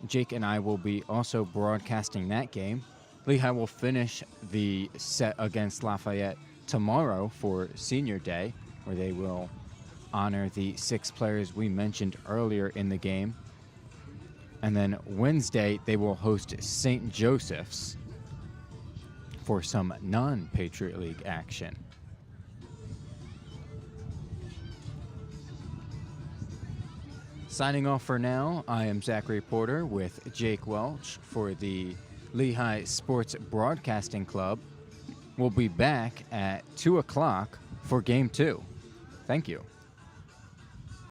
Jake and I will be also broadcasting that game. Lehigh will finish the set against Lafayette tomorrow for Senior Day, where they will honor the 6 players we mentioned earlier in the game. And then Wednesday, they will host St. Joseph's for some non-Patriot League action. Signing off for now, I am Zachary Porter with Jake Welch for the Lehigh Sports Broadcasting Club. We'll be back at 2 o'clock for Game 2. Thank you.